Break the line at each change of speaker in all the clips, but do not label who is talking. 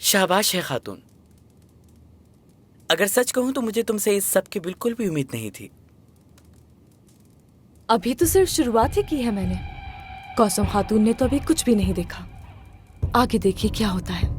शाबाश है खातून। अगर सच कहूं तो मुझे तुमसे इस सब की बिल्कुल भी उम्मीद नहीं थी।
अभी तो सिर्फ शुरुआत ही की है मैंने। कौसम खातून ने तो अभी कुछ भी नहीं देखा। आगे देखिए क्या होता है।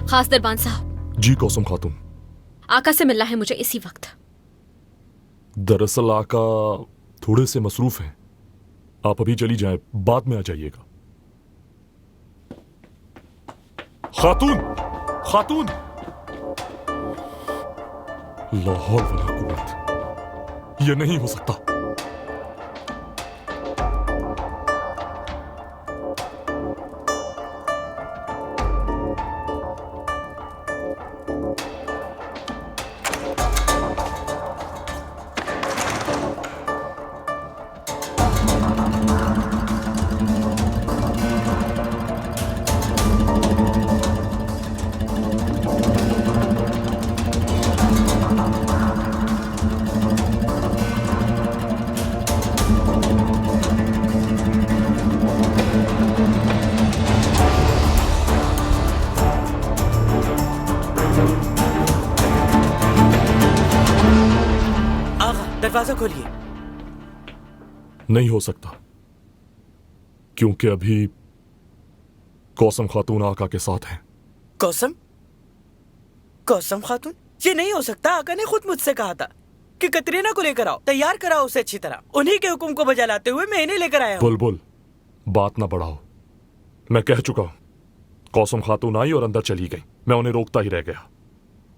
खास दरबान साहब।
जी कौसम खातून।
आका से मिलना है मुझे इसी वक्त।
दरअसल आका थोड़े से मसरूफ हैं, आप अभी चली जाएं, बाद में आ जाइएगा। खातून, खातून, ला हौल वला कुव्वत, यह नहीं हो सकता।
दरवाजा खोलिए।
नहीं हो सकता, क्योंकि अभी कौसम खातून आका के साथ हैं।
कौसम? कौसम खातून? ये नहीं हो सकता। आका ने खुद मुझसे कहा था कि कतरीना को लेकर आओ, तैयार कराओ उसे अच्छी तरह। उन्हीं के हुक्म को बजा लाते हुए मैं इन्हें लेकर आया हूं।
बुलबुल, बात ना बढ़ाओ। मैं कह चुका हूं। कौसम खातून आई और अंदर चली गई, मैं उन्हें रोकता ही रह गया।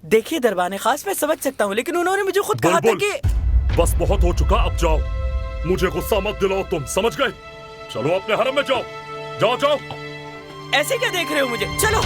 देखिए दरबान खास, मैं समझ सकता हूँ, लेकिन उन्होंने मुझे खुद कहा था कि
बस बहुत हो चुका, अब जाओ। मुझे गुस्सा मत दिलाओ, तुम समझ गए? चलो अपने हरम में जाओ, जाओ जाओ।
ऐसे क्या देख रहे हो मुझे? चलो।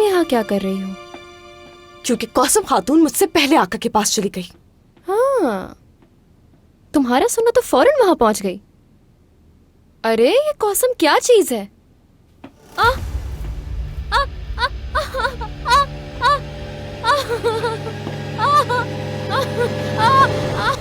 तुम यहाँ क्या कर रही हो?
क्योंकि कौसम खातून मुझसे पहले आका के पास चली गई।
हाँ, तुम्हारा सुना तो फौरन वहां पहुंच गई। अरे ये कौसम क्या चीज है? आ, आ, आ, आ, आ, आ, आ, आ, आ,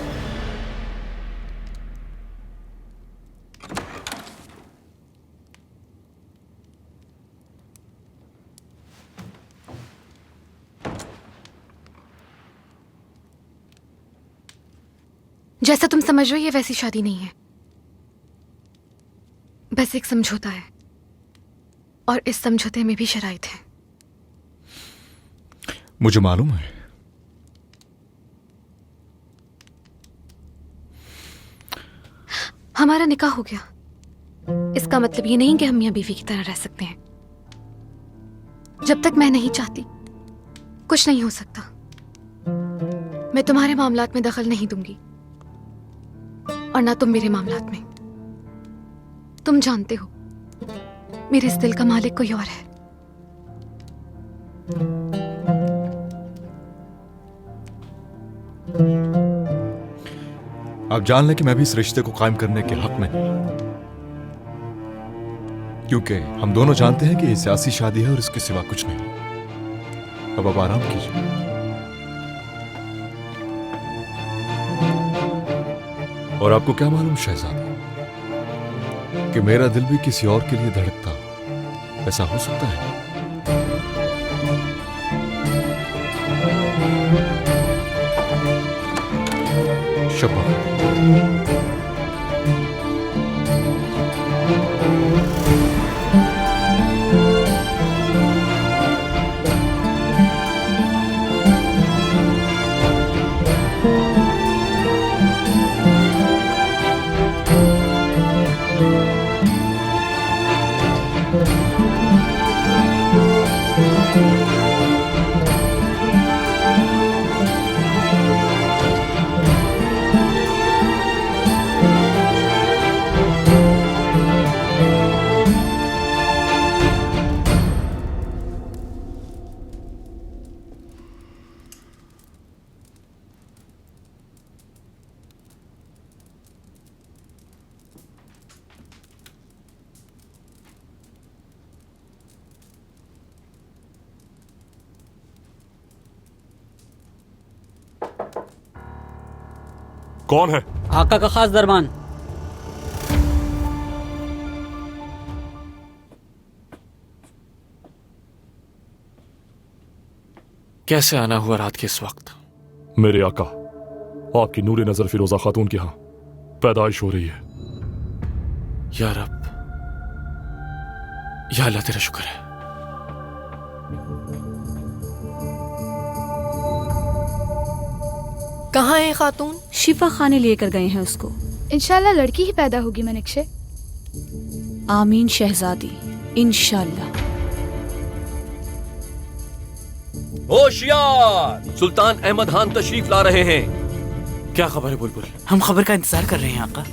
जैसा तुम समझ रही है वैसी शादी नहीं है, बस एक समझौता है, और इस समझौते में भी शराइत है।
मुझे मालूम है।
हमारा निकाह हो गया, इसका मतलब ये नहीं कि हम मियां बीवी की तरह रह सकते हैं। जब तक मैं नहीं चाहती कुछ नहीं हो सकता। मैं तुम्हारे मामलात में दखल नहीं दूंगी और ना तुम मेरे मामलात में। तुम जानते हो मेरे इस दिल का मालिक कोई और है।
आप जान लें कि मैं भी इस रिश्ते को कायम करने के हक में हूं, क्योंकि हम दोनों जानते हैं कि ये सियासी शादी है और इसके सिवा कुछ नहीं। अब आप आराम कीजिए। और आपको क्या मालूम शहजादी कि मेरा दिल भी किसी और के लिए धड़कता हो, ऐसा हो सकता है? शब्बा,
कौन है?
आका का खास दरबान।
कैसे आना हुआ रात के इस वक्त?
मेरे आका, आपकी नूरे नजर फिरोजा खातून के यहां पैदाइश हो रही है।
या रब, या अल्लाह तेरा शुक्र है।
कहाँ है खातून?
शिफा खाने लेकर गए हैं उसको।
इंशाल्लाह लड़की ही पैदा होगी मनक्षे।
आमीन शहजादी, इंशाल्लाह।
होशियार, सुल्तान अहमद खान तशरीफ ला रहे हैं।
क्या खबर है बुलबुल?
हम खबर का इंतजार कर रहे हैं आका।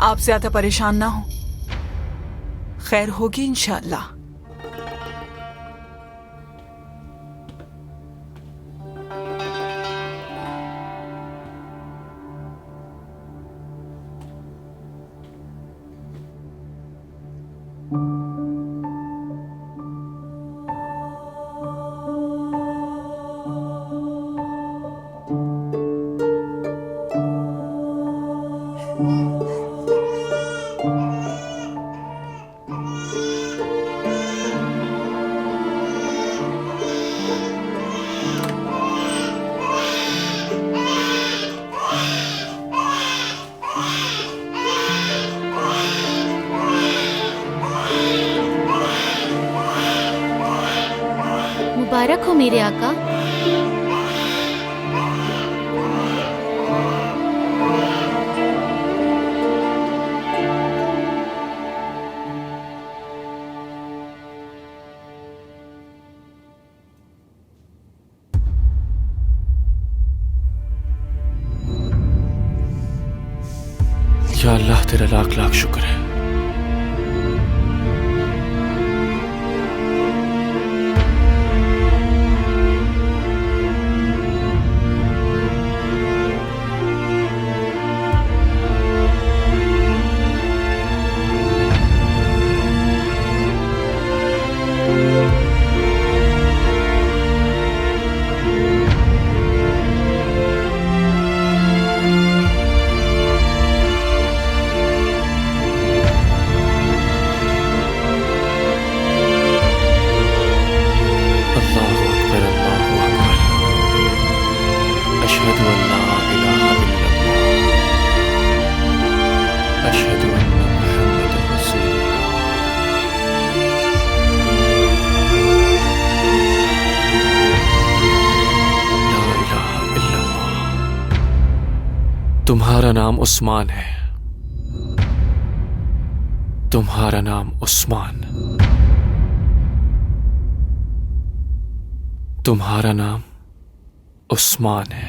आप ज्यादा परेशान ना हो, खैर होगी इंशाअल्लाह।
मुबारक हो मेरे आका।
या अल्लाह तेरा लाख लाख शुक्र है। तुम्हारा नाम उस्मान है, तुम्हारा नाम उस्मान, तुम्हारा नाम उस्मान है।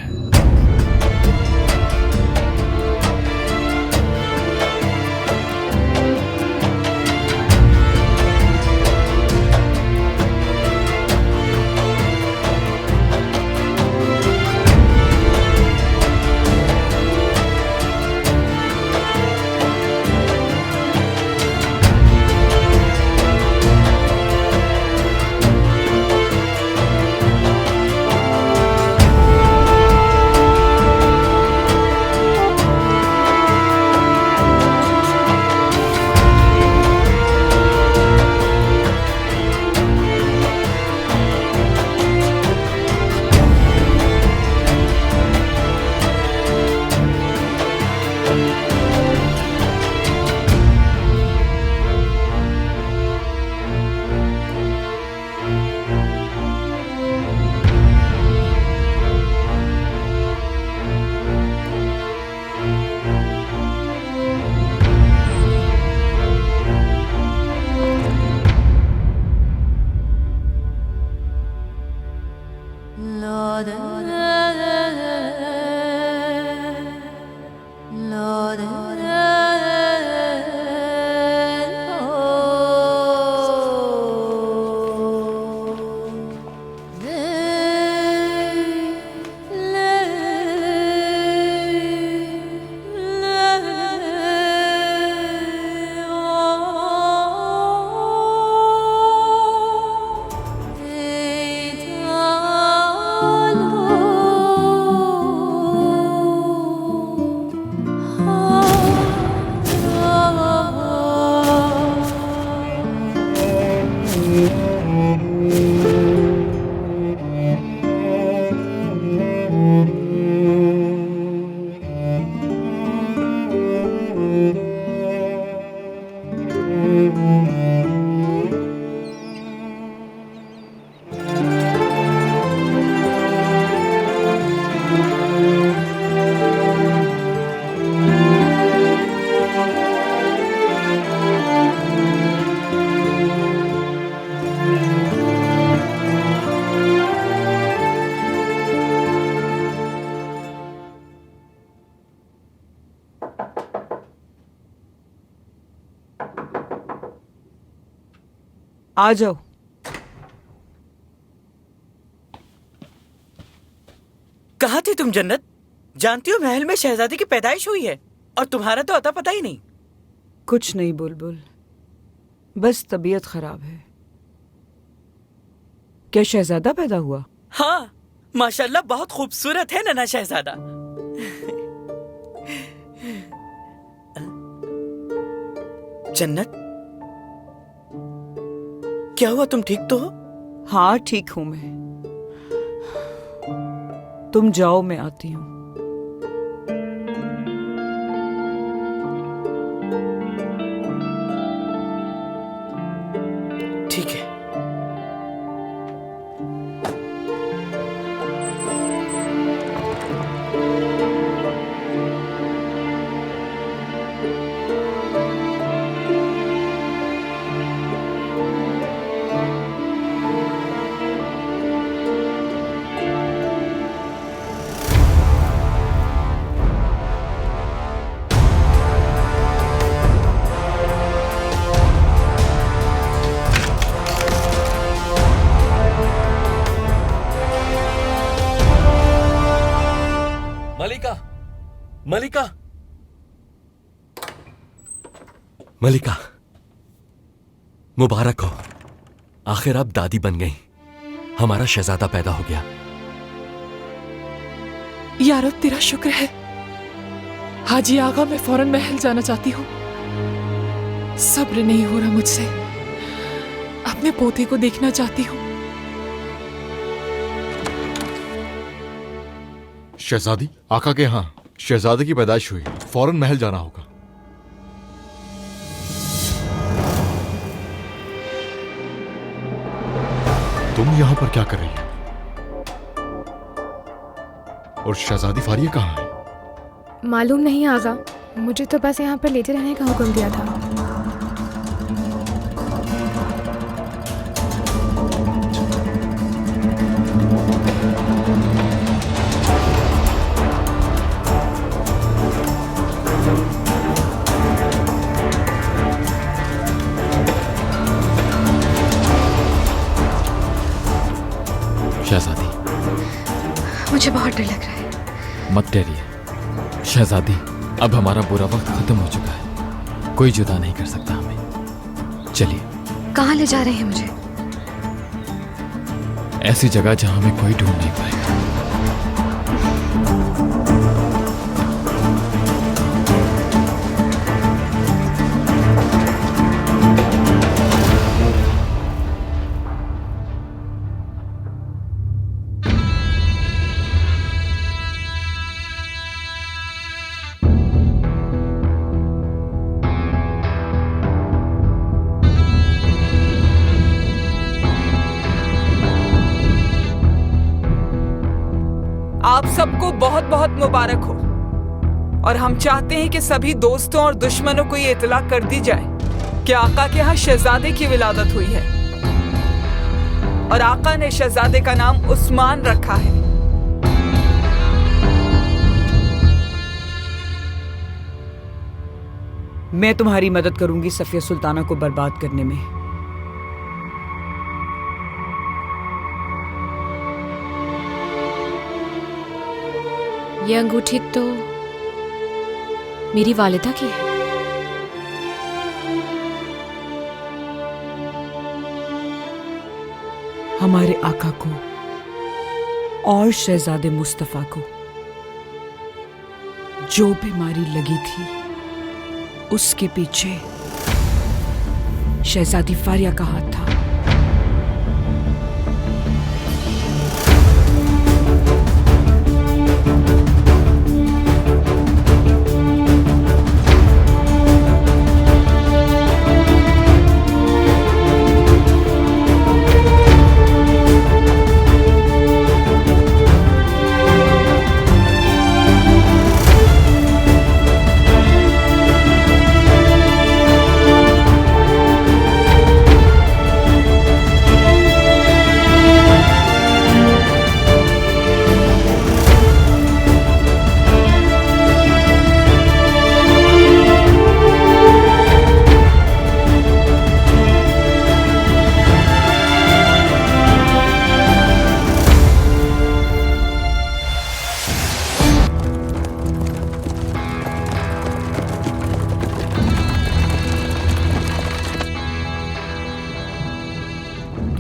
आ जाओ।
कहाँ थी तुम जन्नत? जानती हो महल में शहजादी की पैदाइश हुई है और तुम्हारा तो अता पता ही नहीं।
कुछ नहीं बुलबुल, बस तबीयत खराब है। क्या शहजादा पैदा हुआ?
हाँ, माशाल्लाह बहुत खूबसूरत है नन्हा शहजादा। जन्नत, क्या हुआ? तुम ठीक तो हो?
हाँ ठीक हूं मैं। तुम जाओ, मैं आती हूँ।
ठीक है।
मलिका, मलिका, मुबारक हो। आखिर आप दादी बन गई। हमारा शहजादा पैदा हो गया।
या रब तेरा शुक्र है। हाजी आगा, मैं फौरन महल जाना चाहती हूँ। सब्र नहीं हो रहा मुझसे। अपने पोते को देखना चाहती हूँ।
शहजादी, आका के यहाँ शहजादे की पैदाइश हुई, फौरन महल जाना होगा। तुम यहाँ पर क्या कर रही हो? और शहजादी फारिया कहाँ है?
मालूम नहीं आगा, मुझे तो बस यहाँ पर लेटे रहने का हुक्म दिया था।
शहजादी,
मुझे बहुत डर लग रहा है।
मत डरिए शहजादी, अब हमारा बुरा वक्त खत्म हो चुका है। कोई जुदा नहीं कर सकता हमें। चलिए।
कहाँ ले जा रहे हैं मुझे?
ऐसी जगह जहां हमें कोई ढूंढ नहीं पाएगा।
आप सबको बहुत बहुत मुबारक हो। और हम चाहते हैं कि सभी दोस्तों और दुश्मनों को ये इतला कर दी जाए कि आका के यहाँ शहजादे की विलादत हुई है और आका ने शहजादे का नाम उस्मान रखा है।
मैं तुम्हारी मदद करूंगी सफिया सुल्ताना को बर्बाद करने में।
ये अंगूठी तो मेरी वालिदा की है।
हमारे आका को और शहजादे मुस्तफा को जो बीमारी लगी थी उसके पीछे शहजादी फारिया का हाथ था।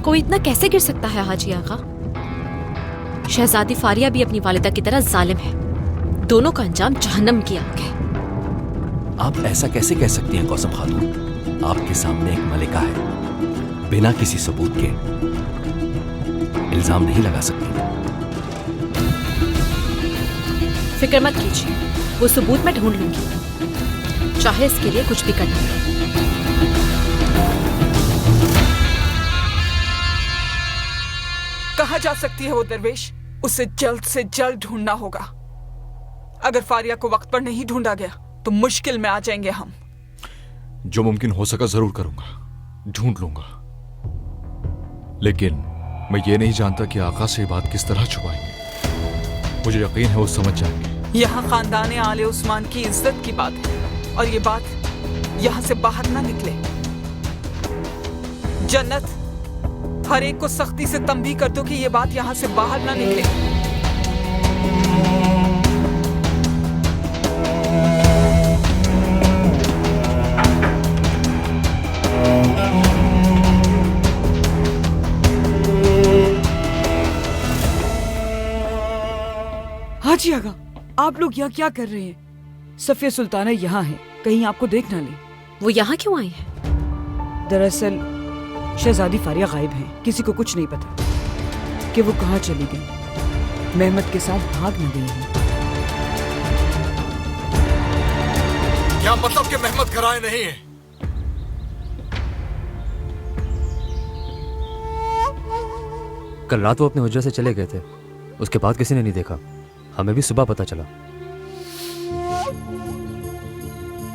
कोई इतना कैसे गिर सकता है हाजी आगा? शहजादी फारिया भी अपनी वालिदा की तरह जालिम है। दोनों का अंजाम जहन्नम की आग है।
आप ऐसा कैसे कह सकती हैं कौसम खातून? आपके सामने एक मलिका है, बिना किसी सबूत के इल्जाम नहीं लगा सकती।
फिक्र मत कीजिए, वो सबूत मैं ढूंढ लूंगी, चाहे इसके लिए कुछ भी करना पड़े।
कहाँ जा सकती है वो दरवेश? उसे जल्द से जल्द ढूंढना होगा। अगर फारिया को वक्त पर नहीं ढूंढा गया तो मुश्किल में आ जाएंगे हम।
जो मुमकिन हो सका जरूर करूंगा, ढूंढ लूंगा। लेकिन मैं ये नहीं जानता कि आका से ये बात किस तरह छुपाएंगे। मुझे यकीन है वो समझ जाएंगे।
यहाँ खानदान आले उस्मान की इज्जत की बात है और ये बात यहाँ से बाहर ना निकले। जन्नत, हर एक को सख्ती से तंबीह कर दो कि ये बात यहाँ से बाहर ना निकले।
हाजी आगा, आप लोग यहाँ क्या कर रहे हैं? सफिया सुल्ताना यहाँ है, कहीं आपको देख ना ले।
वो यहाँ क्यों आई है?
दरअसल शहजादी फारिया गायब हैं, किसी को कुछ नहीं पता कि वो कहाँ चली गई। मेहमद के साथ भाग न गई हैं।
क्या मतलब कि मेहमद घर आए नहीं है?
कल रात वो अपने हुज्रा से चले गए थे, उसके बाद किसी ने नहीं देखा। हमें भी सुबह पता चला।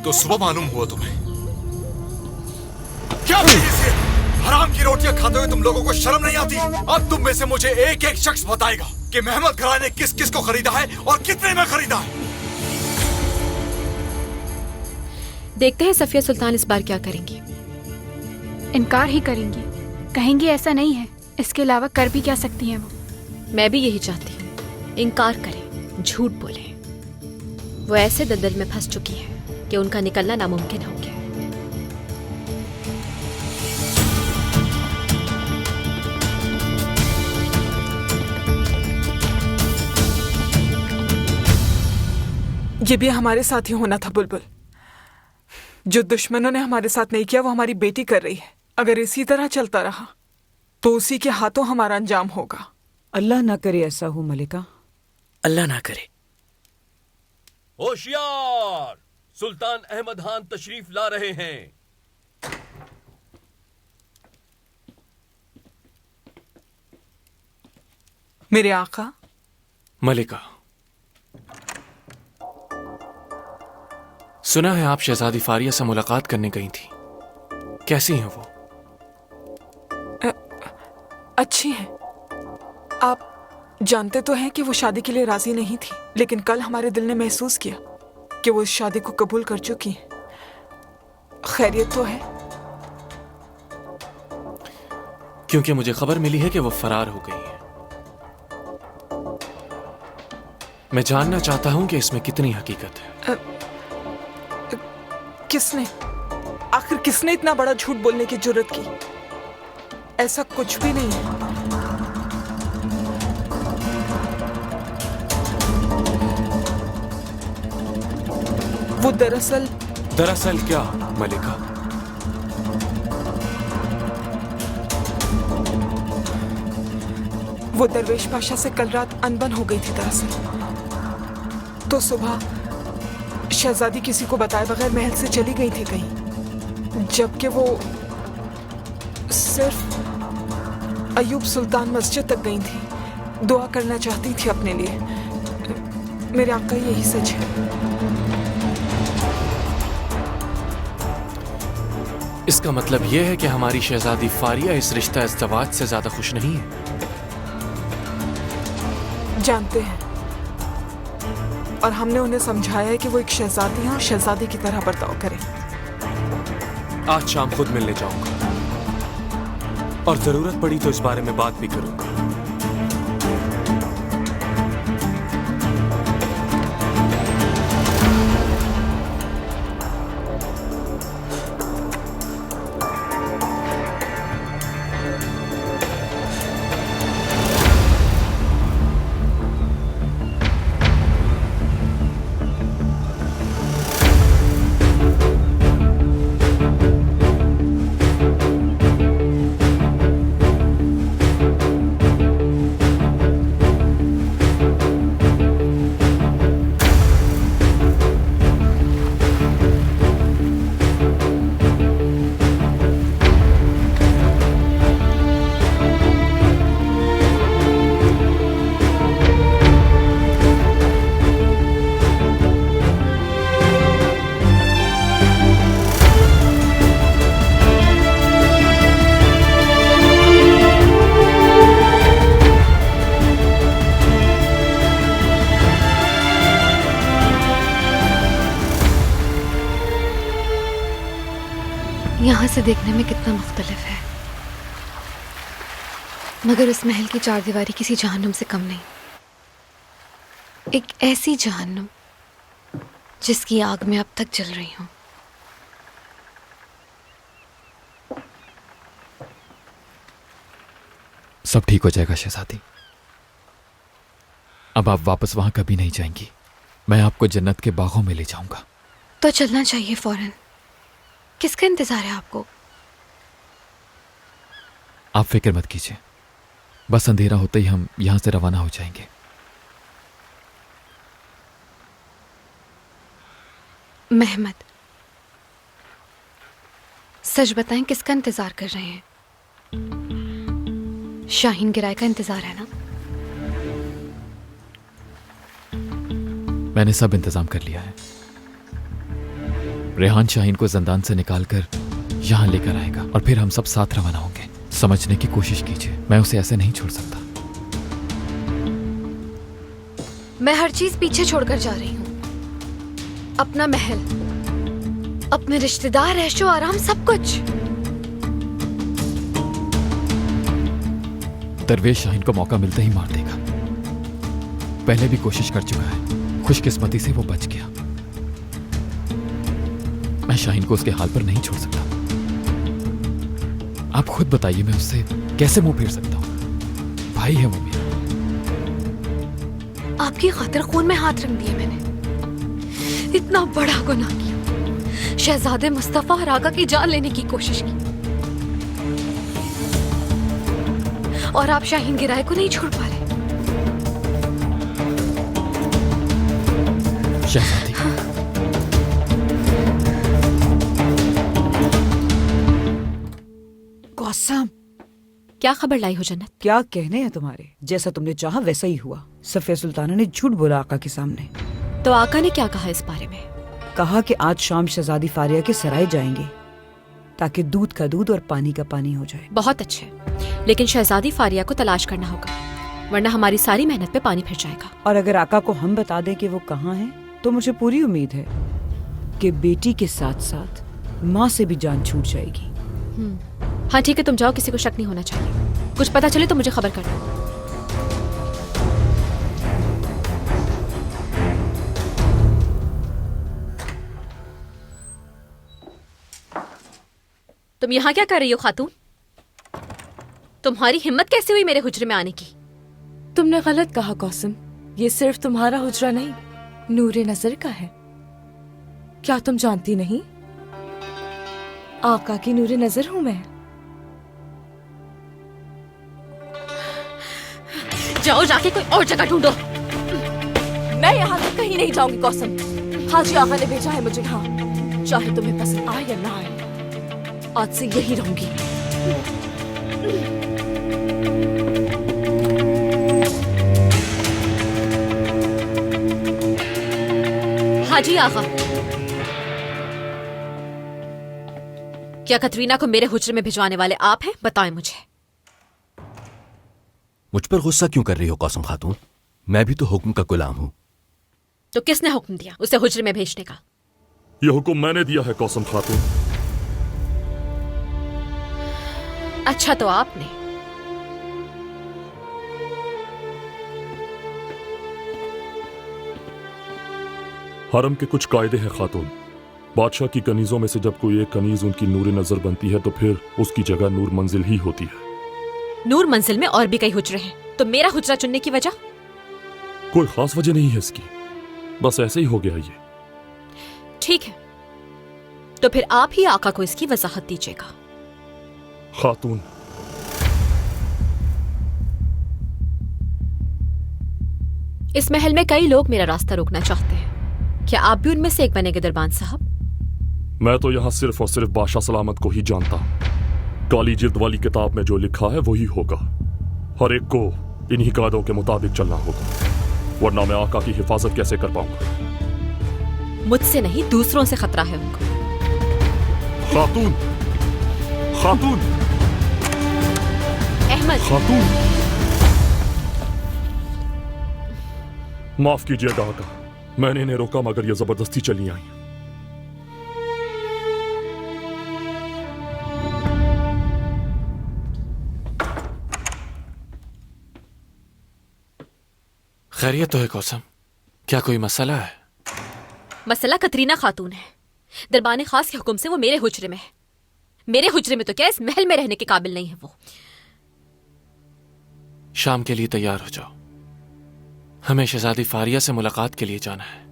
तो सुबह मालूम हुआ तुम्हें? क्या हराम की रोटियां खाते हुए तुम लोगों को शर्म नहीं आती? अब तुम में से मुझे एक एक शख्स बताएगा कि मेहमद घराने ने किस किस को खरीदा है और कितने में खरीदा है।
देखते हैं सफिया सुल्तान इस बार क्या करेंगी।
इनकार ही करेंगी, कहेंगी ऐसा नहीं है। इसके अलावा कर भी क्या सकती हैं वो?
मैं भी यही चाहती हूँ, इनकार करें, झूठ बोले। वो ऐसे दलदल में फंस चुकी है कि उनका निकलना नामुमकिन हो गया।
ये भी हमारे साथ ही होना था बुलबुल। जो दुश्मनों ने हमारे साथ नहीं किया वो हमारी बेटी कर रही है। अगर इसी तरह चलता रहा तो उसी के हाथों हमारा अंजाम होगा।
अल्लाह ना करे ऐसा हो मलिका,
अल्लाह ना करे।
होशियार, सुल्तान अहमद खान तशरीफ ला रहे हैं।
मेरे आका।
मलिका, सुना है आप शहजादी फारिया से मुलाकात करने गई थी। कैसी हैं वो?
अच्छी हैं। आप जानते तो हैं कि वो शादी के लिए राजी नहीं थी, लेकिन कल हमारे दिल ने महसूस किया कि वो इस शादी को कबूल कर चुकी हैं। खैरियत तो है?
क्योंकि मुझे खबर मिली है कि वो फरार हो गई है। मैं जानना चाहता हूं कि इसमें कितनी हकीकत है।
किसने, आखिर किसने इतना बड़ा झूठ बोलने की जुर्रत की? ऐसा कुछ भी नहीं है। वो दरअसल
क्या मलिका?
वो दरवेश पाशा से कल रात अनबन हो गई थी दरअसल। तो सुबह शहजादी किसी को बताए बगैर महल से चली गई थी कहीं, जबकि वो सिर्फ अयूब सुल्तान मस्जिद तक गई थी। दुआ करना चाहती थी अपने लिए। मेरे आका, यही सच है।
इसका मतलब यह है कि हमारी शहजादी फारिया इस रिश्ता इज़्दिवाज से ज्यादा खुश नहीं है।
जानते हैं, और हमने उन्हें समझाया है कि वो एक शहजादी हैं और शहजादी की तरह बर्ताव करें।
आज शाम खुद मिलने जाऊंगा और जरूरत पड़ी तो इस बारे में बात भी करूंगा।
यहाँ से देखने में कितना मुख्तलिफ है, मगर उस महल की चारदीवारी किसी जहन्नुम से कम नहीं। एक ऐसी जहन्नुम जिसकी आग में अब तक जल रही हूँ।
सब ठीक हो जाएगा शहजादी। अब आप वापस वहां कभी नहीं जाएंगी। मैं आपको जन्नत के बागों में ले जाऊंगा।
तो चलना चाहिए फौरन। किसका इंतजार है आपको?
आप फिक्र मत कीजिए, बस अंधेरा होते ही हम यहां से रवाना हो जाएंगे।
मेहमद, सच बताएं, किसका इंतजार कर रहे हैं? शाहीन गिराए का इंतजार है ना?
मैंने सब इंतजाम कर लिया है। रेहान शाहीन को जिंदान से निकालकर यहां लेकर आएगा और फिर हम सब साथ रवाना होंगे। समझने की कोशिश कीजिए, मैं उसे ऐसे नहीं छोड़ सकता।
मैं हर चीज पीछे छोड़कर जा रही हूँ। अपना महल, अपने रिश्तेदार, ऐशो आराम, सब कुछ।
दरवेश शाहीन को मौका मिलते ही मार देगा। पहले भी कोशिश कर चुका है, खुशकिस्मती से वो बच गया। मैं शाहीन को उसके हाल पर नहीं छोड़ सकता। आप खुद बताइए, मैं उससे कैसे मुंह फेर सकता हूं? भाई है वो मेरा।
आपकी खातिर खून में हाथ रख दिए मैंने। इतना बड़ा गुनाह किया। शहजादे मुस्तफा और आका की जान लेने की कोशिश की, और आप शाहीन गिराए को नहीं छोड़ पा रहे।
शहजादी,
कौसम,
क्या खबर लाई हो जन्नत?
क्या कहने हैं तुम्हारे? जैसा तुमने चाहा वैसा ही हुआ। सफिया सुल्ताना ने झूठ बोला आका के सामने।
तो आका ने क्या कहा इस बारे में?
कहा कि आज शाम शहजादी फारिया के सराय जाएंगे ताकि दूध का दूध और पानी का पानी हो जाए।
बहुत अच्छे, लेकिन शहजादी फारिया को तलाश करना होगा, वरना हमारी सारी मेहनत पे पानी फिर जाएगा।
और अगर आका को हम बता दें कि वो कहाँ है, तो मुझे पूरी उम्मीद है कि बेटी के साथ साथ माँ से भी जान छूट जाएगी।
हाँ ठीक है, तुम जाओ, किसी को शक नहीं होना चाहिए। कुछ पता चले तो मुझे खबर करना। तुम यहाँ क्या कर रही हो खातून? तुम्हारी हिम्मत कैसे हुई मेरे हुजरे में आने की?
तुमने गलत कहा कौसम, ये सिर्फ तुम्हारा हुजरा नहीं, नूरे नजर का है। क्या तुम जानती नहीं? आका की नूरे नजर हूं मैं।
जाओ, जाके कोई और जगह ढूंढो।
मैं यहाँ से कहीं नहीं जाऊंगी कौसम। हाजी आका ने भेजा है मुझे यहाँ, चाहे तुम्हें पसंद आए या ना आए, आज से यही रहूंगी।
हाजी आका, क्या कतरीना को मेरे हुजरे में भिजवाने वाले आप हैं? बताएं मुझे।
मुझ पर गुस्सा क्यों कर रही हो कौसम खातून? मैं भी तो हुक्म का गुलाम हूं।
तो किसने हुक्म दिया उसे हुजरे में भेजने का?
यह हुक्म मैंने दिया है कौसम खातून।
अच्छा, तो आपने।
हरम के कुछ कायदे हैं खातून। बादशाह की कनीजों में से जब कोई एक कनीज उनकी नूर नजर बनती है तो फिर उसकी जगह नूर मंजिल ही होती है।
नूर मंजिल में और भी कई हुजरे हैं, तो मेरा हुजरा चुनने की वजह?
कोई खास वजह नहीं है इसकी, बस ऐसे ही हो गया ये।
ठीक है, तो फिर आप ही आका को इसकी वजाहत दीजिएगा।
खातून,
इस महल में कई लोग मेरा रास्ता रोकना चाहते हैं, क्या आप भी उनमें से एक बनेंगे दरबान साहब?
मैं तो यहाँ सिर्फ और सिर्फ बादशाह सलामत को ही जानता हूँ। काली जिल्द वाली किताब में जो लिखा है वही होगा। हर एक को इन्हीं कायदों के मुताबिक चलना होगा, वरना मैं आका की हिफाजत कैसे कर पाऊंगा?
मुझसे नहीं, दूसरों से खतरा है उनको।
खातून, खातून,
अहमद,
खातून, माफ कीजिएगा आका, मैंने इन्हें रोका मगर ये जबरदस्ती चली आई।
खैरियत तो है कौसम, क्या कोई मसला है?
मसला कतरीना खातून है। दरबान खास के हुक्म से वो मेरे हुजरे में है। मेरे हुजरे में तो क्या, इस महल में रहने के काबिल नहीं है वो।
शाम के लिए तैयार हो जाओ, हमें शहजादी फारिया से मुलाकात के लिए जाना है।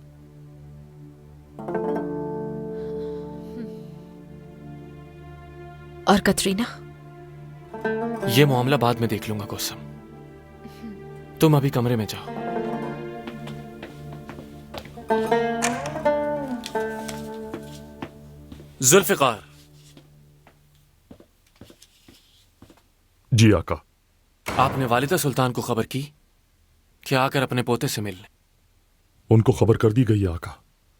और कतरीना?
ये मामला बाद में देख लूंगा कोसम, तुम अभी कमरे में जाओ। जुल्फिकार।
जी आका।
आपने वालिदा सुल्तान को खबर की कि आकर अपने पोते से मिल लें?
उनको खबर कर दी गई है आका,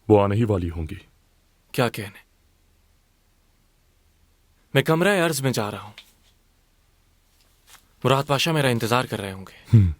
वो आने ही वाली होंगी।
क्या कहने? मैं कमरा अर्ज में जा रहा हूं, मुराद पाशा मेरा इंतजार कर रहे होंगे।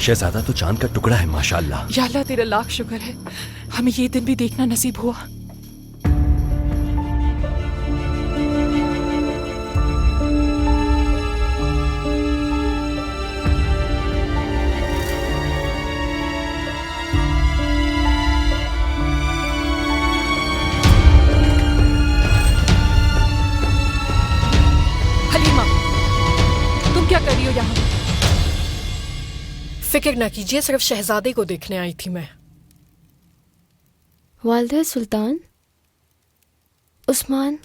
शहजादा तो चांद का टुकड़ा है माशाअल्लाह।
या अल्लाह तेरा लाख शुक्र है, हमें ये दिन भी देखना नसीब हुआ। हलीमा, तुम क्या कर रही हो यहाँ?
फिक्र ना कीजिए, सिर्फ शहजादे को देखने आई थी मैं।
वालिदा सुल्तान, उस्मान।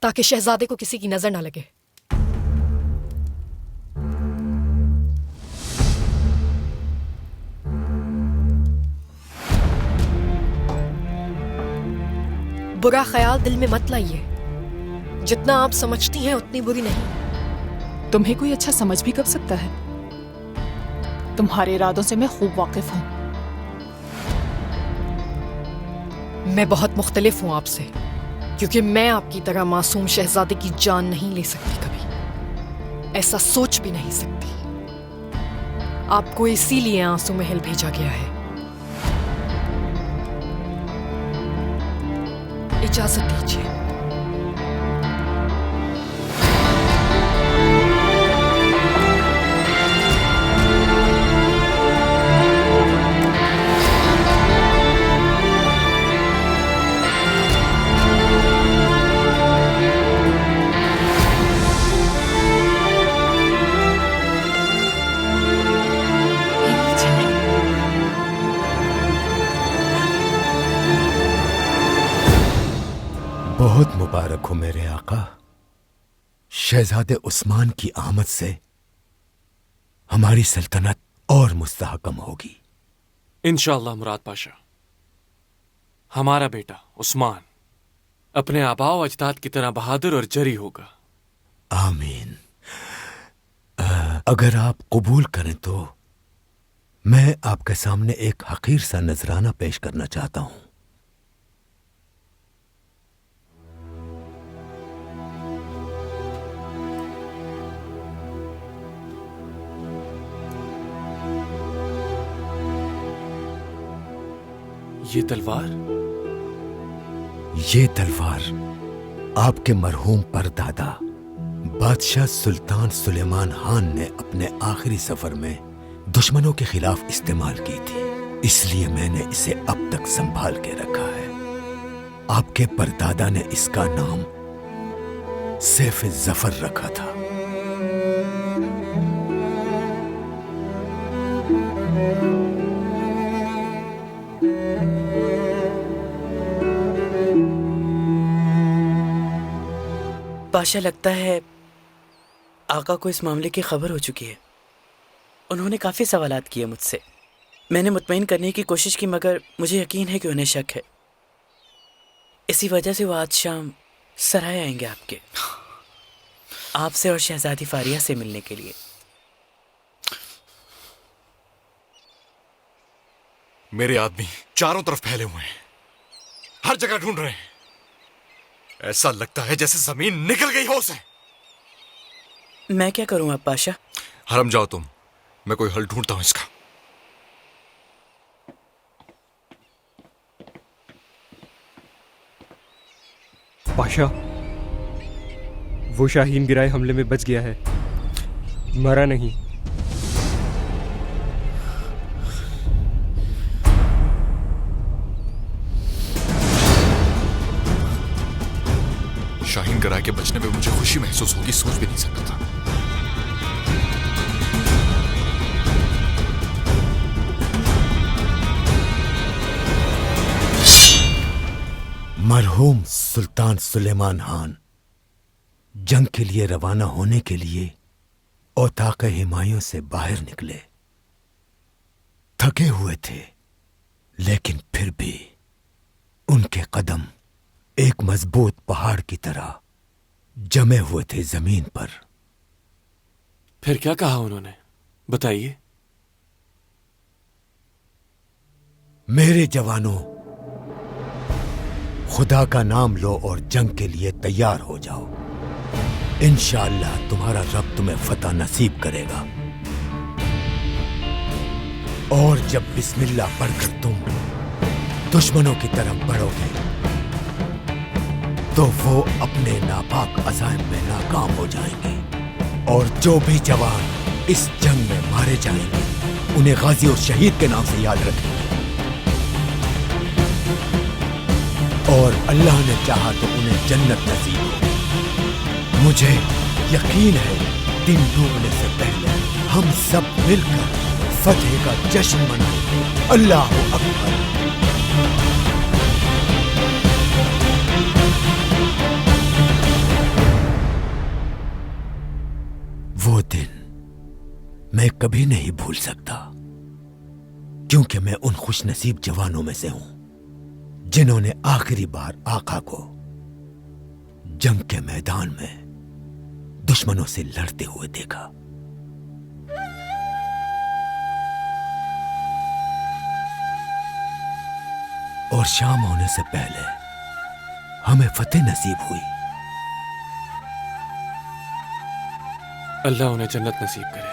ताकि शहजादे को किसी की नजर ना लगे। बुरा ख्याल दिल में मत लाइए, जितना आप समझती हैं उतनी बुरी नहीं।
तुम्हें कोई अच्छा समझ भी कब सकता है? तुम्हारे इरादों से मैं खूब वाकिफ हूं।
मैं बहुत मुख्तलिफ हूं आपसे, क्योंकि मैं आपकी तरह मासूम शहजादे की जान नहीं ले सकती, कभी ऐसा सोच भी नहीं सकती। आपको इसीलिए आंसू महल भेजा गया है। इजाजत दीजिए।
बहुत मुबारक हो मेरे आका। शहजादे उस्मान की आमद से हमारी सल्तनत और मुस्तहकम होगी।
इंशाअल्लाह मुराद पाशा, हमारा बेटा उस्मान अपने आबाओ अजदाद की तरह बहादुर और जरी होगा।
आमीन। अगर आप कबूल करें तो मैं आपके सामने एक हकीर सा नजराना पेश करना चाहता हूं।
ये तलवार?
ये तलवार आपके मरहूम परदादा बादशाह सुल्तान सुलेमान खान ने अपने आखिरी सफर में दुश्मनों के खिलाफ इस्तेमाल की थी, इसलिए मैंने इसे अब तक संभाल के रखा है। आपके परदादा ने इसका नाम सैफ जफर रखा था।
बादशाह, लगता है आका को इस मामले की खबर हो चुकी है। उन्होंने काफी सवालात किए मुझसे। मैंने मुतमईन करने की कोशिश की, मगर मुझे यकीन है कि उन्हें शक है। इसी वजह से वो आज शाम सराय आएंगे आपसे और शहजादी फारिया से मिलने के लिए।
मेरे आदमी चारों तरफ फैले हुए हैं, हर जगह ढूंढ रहे हैं। ऐसा लगता है जैसे जमीन निकल गई हो उसे।
मैं क्या करूं अब पाशा?
हरम जाओ तुम, मैं कोई हल ढूंढता हूं इसका।
पाशा, वो शाहीन गिराए हमले में बच गया है, मरा नहीं।
शाहीन गिराए के बचने में मुझे खुशी महसूस होगी, सोच भी नहीं सकता था।
मरहूम सुल्तान सुलेमान खान जंग के लिए रवाना होने के लिए औताक हिमायूं से बाहर निकले। थके हुए थे, लेकिन फिर भी उनके कदम एक मजबूत पहाड़ की तरह जमे हुए थे जमीन पर।
फिर क्या कहा उन्होंने, बताइए।
मेरे जवानों, खुदा का नाम लो और जंग के लिए तैयार हो जाओ। इंशाअल्लाह तुम्हारा रब तुम्हें फतह नसीब करेगा। और जब बिस्मिल्लाह पढ़कर तुम दुश्मनों की तरफ बढ़ोगे तो वो अपने नापाक अज़ाइम में नाकाम हो जाएंगे। और जो भी जवान इस जंग में मारे जाएंगे उन्हें गाजी और शहीद के नाम से याद रखेंगे। और अल्लाह ने चाहा तो उन्हें जन्नत नसीब हो। मुझे यकीन है दिन डूबने से पहले हम सब मिलकर फतेह का जश्न मनाएंगे। अल्लाह अकबर। वो दिन मैं कभी नहीं भूल सकता, क्योंकि मैं उन खुशनसीब जवानों में से हूं जिन्होंने आखिरी बार आका को जंग के मैदान में दुश्मनों से लड़ते हुए देखा। और शाम होने से पहले हमें फतेह नसीब हुई।
अल्लाह उन्हें जन्नत नसीब करे।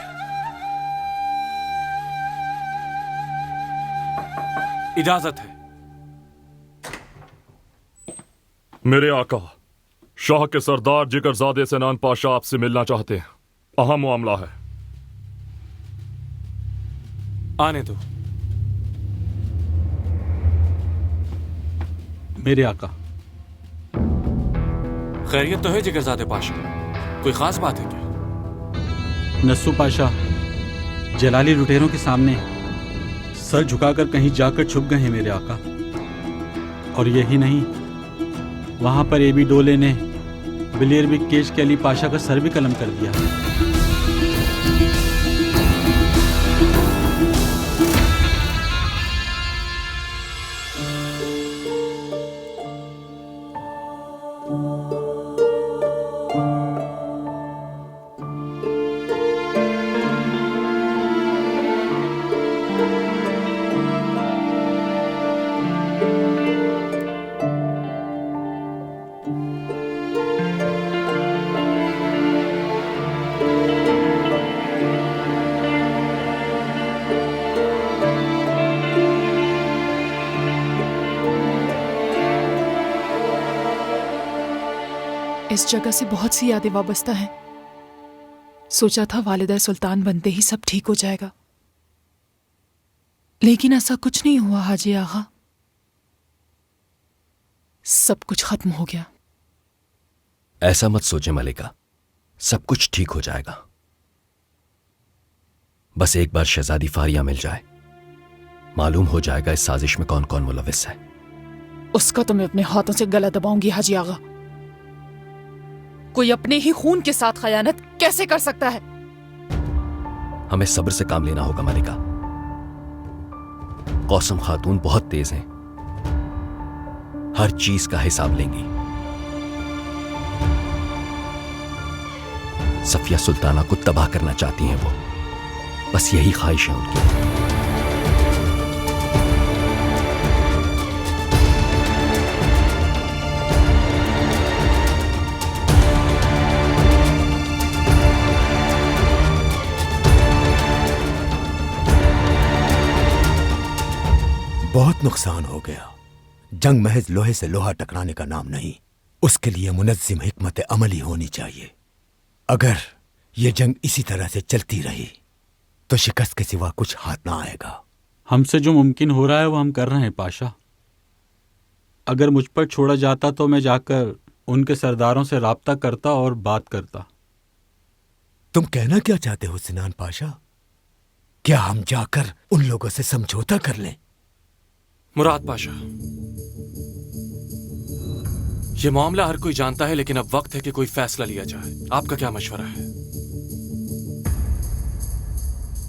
इजाजत है।
मेरे आका, शाह के सरदार जिगरजादे सनान पाशा आपसे मिलना चाहते हैं। अहम मामला है।
आने दो।
मेरे आका।
खैरियत तो है जिगरजादे पाशा, कोई खास बात है क्या?
नस्सू पाशा जलाली लुटेरों के सामने सर झुकाकर कहीं जाकर छुप गए हैं मेरे आका। और यही नहीं, वहां पर एबी डोले ने बिलेर भी केश के अली पाशा का सर भी कलम कर दिया।
इस जगह से बहुत सी यादें वाबस्ता हैं। सोचा था वालिदा सुल्तान बनते ही सब ठीक हो जाएगा, लेकिन ऐसा कुछ नहीं हुआ हाजी आगा। सब कुछ खत्म हो गया।
ऐसा मत सोचे मलिका, सब कुछ ठीक हो जाएगा। बस एक बार शहजादी फारिया मिल जाए, मालूम हो जाएगा इस साजिश में कौन कौन मुलविस है।
उसका तो मैं अपने हाथों से गला दबाऊंगी हाजी आगा। कोई अपने ही खून के साथ खयानत कैसे कर सकता है?
हमें सब्र से काम लेना होगा मलिका। कौसम खातून बहुत तेज हैं, हर चीज का हिसाब लेंगी। सफिया सुल्ताना को तबाह करना चाहती हैं वो, बस यही ख्वाहिश है उनकी।
बहुत नुकसान हो गया। जंग महज लोहे से लोहा टकराने का नाम नहीं, उसके लिए मुनज़्ज़िम हिकमत अमली होनी चाहिए। अगर ये जंग इसी तरह से चलती रही तो शिकस्त के सिवा कुछ हाथ ना आएगा।
हमसे जो मुमकिन हो रहा है वो हम कर रहे हैं पाशा। अगर मुझ पर छोड़ा जाता तो मैं जाकर उनके सरदारों से राब्ता करता और बात करता।
तुम कहना क्या चाहते हो सिनान पाशा? क्या हम जाकर उन लोगों से समझौता कर लें?
मुराद पाशा, ये मामला हर कोई जानता है, लेकिन अब वक्त है कि कोई फैसला लिया जाए। आपका क्या मशवरा है?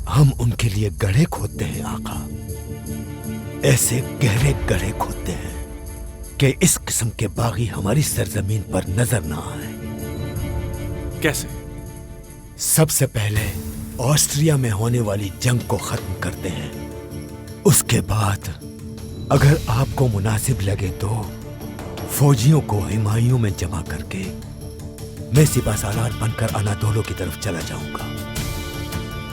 हम उनके लिए गड्ढे खोदते हैं आका, ऐसे गहरे गड्ढे खोदते हैं कि इस किस्म के बागी हमारी सरजमीन पर नजर ना आए।
कैसे?
सबसे पहले ऑस्ट्रिया में होने वाली जंग को खत्म करते हैं। उसके बाद अगर आपको मुनासिब लगे तो फौजियों को हिमायूं में जमा करके मैं सिपाहसालार बनकर अनातोलो की तरफ चला जाऊंगा।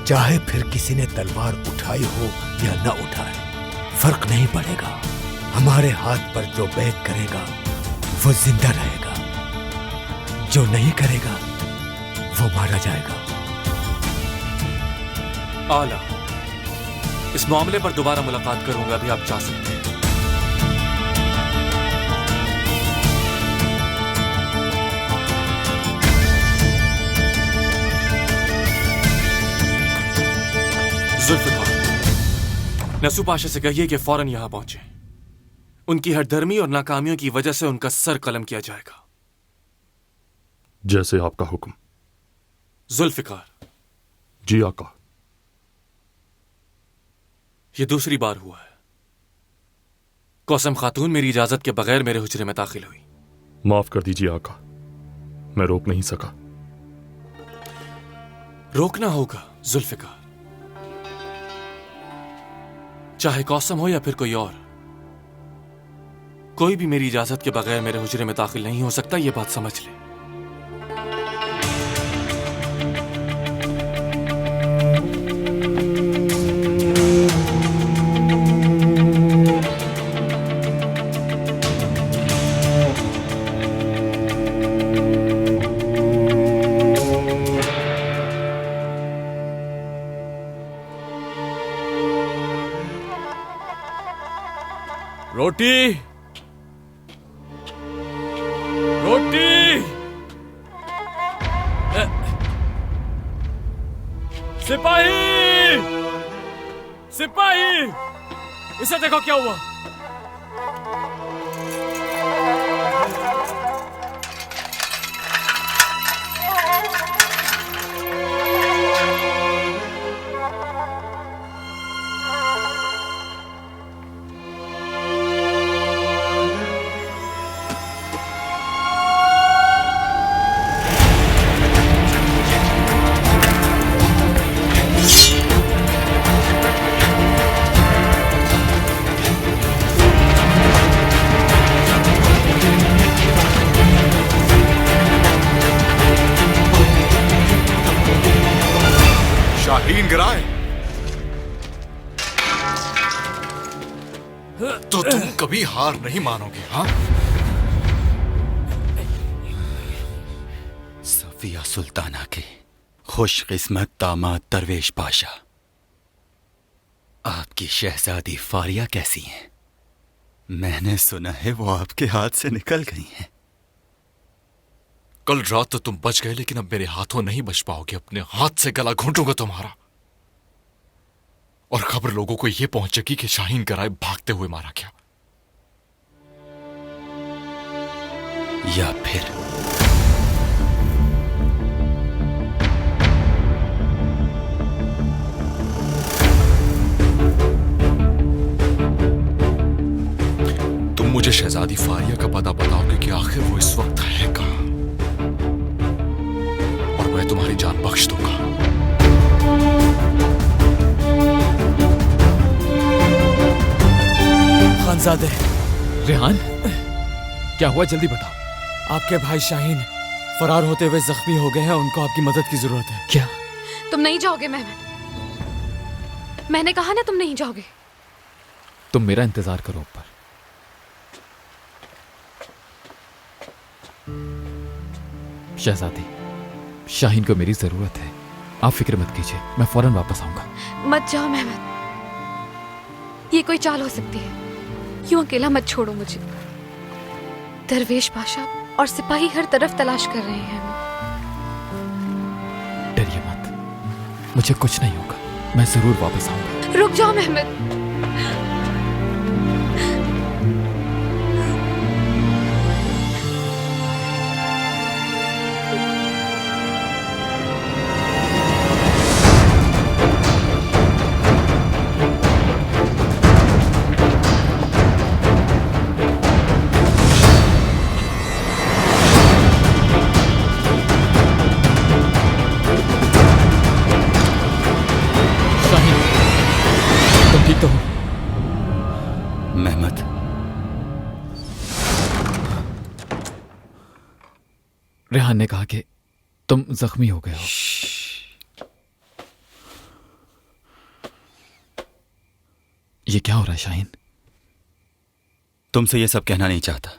चाहे फिर किसी ने तलवार उठाई हो या न उठाए, फर्क नहीं पड़ेगा। हमारे हाथ पर जो बैत करेगा वो जिंदा रहेगा, जो नहीं करेगा वो मारा जाएगा।
आला, इस मामले पर दोबारा मुलाकात करूंगा। अभी आप जा सकते हैं। जुल्फिकार, नसू पाशा से कहिए कि फौरन यहां पहुंचे। उनकी हरदर्मी और नाकामियों की वजह से उनका सर कलम किया जाएगा।
जैसे आपका हुक्म।
जुल्फिकार।
जी आका।
ये दूसरी बार हुआ है। कौसम खातून मेरी इजाजत के बगैर मेरे हुजरे में दाखिल हुई।
माफ कर दीजिए आका, मैं रोक नहीं सका।
रोकना होगा जुल्फिकार, चाहे कौसम हो या फिर कोई और। कोई भी मेरी इजाजत के बगैर मेरे हुजरे में दाखिल नहीं हो सकता, यह बात समझ ले।
रोटी, रोटी। सिपाही, सिपाही, इसे देखो क्या हुआ।
शाहीन गिराए तो तुम कभी हार नहीं मानोगे। हाँ,
सफिया सुल्ताना के खुशकिस्मत दामाद दरवेश पाशा, आपकी शहजादी फारिया कैसी हैं? मैंने सुना है वो आपके हाथ से निकल गई हैं।
कल रात तो तुम बच गए, लेकिन अब मेरे हाथों नहीं बच पाओगे। अपने हाथ से गला घोंटूंगा तुम्हारा। और खबर लोगों को यह पहुंचेगी कि शाहीन गिराए भागते हुए मारा गया।
या फिर
तुम मुझे शहजादी फारिया का पता बताओगे कि आखिर वो इस वक्त है कहाँ, और मैं तुम्हारी जान बख्श दूंगा।
खानजादे।
रेहान, क्या हुआ? जल्दी बताओ।
आपके भाई शाहीन फरार होते हुए जख्मी हो गए हैं, उनको आपकी मदद की जरूरत है।
क्या?
तुम नहीं जाओगे मेहमत। मैंने कहा ना तुम नहीं जाओगे।
तुम मेरा इंतजार करो ऊपर। शहजादी, शाहीन को मेरी जरूरत है। आप फिक्र मत कीजिए, मैं फौरन वापस आऊंगा।
मत जाओ मेहमत, ये कोई चाल हो सकती है। यूं अकेला मत छोड़ो मुझे। दरवेश पाशा और सिपाही हर तरफ तलाश कर रहे हैं हमें।
डरिए मत, मुझे कुछ नहीं होगा। मैं जरूर वापस आऊंगा।
रुक जाओ मेहमत।
ठीक तो हो?
मेहमत,
रेहान ने कहा कि तुम जख्मी हो गए हो। ये क्या हो रहा है शाहीन?
तुमसे ये सब कहना नहीं चाहता,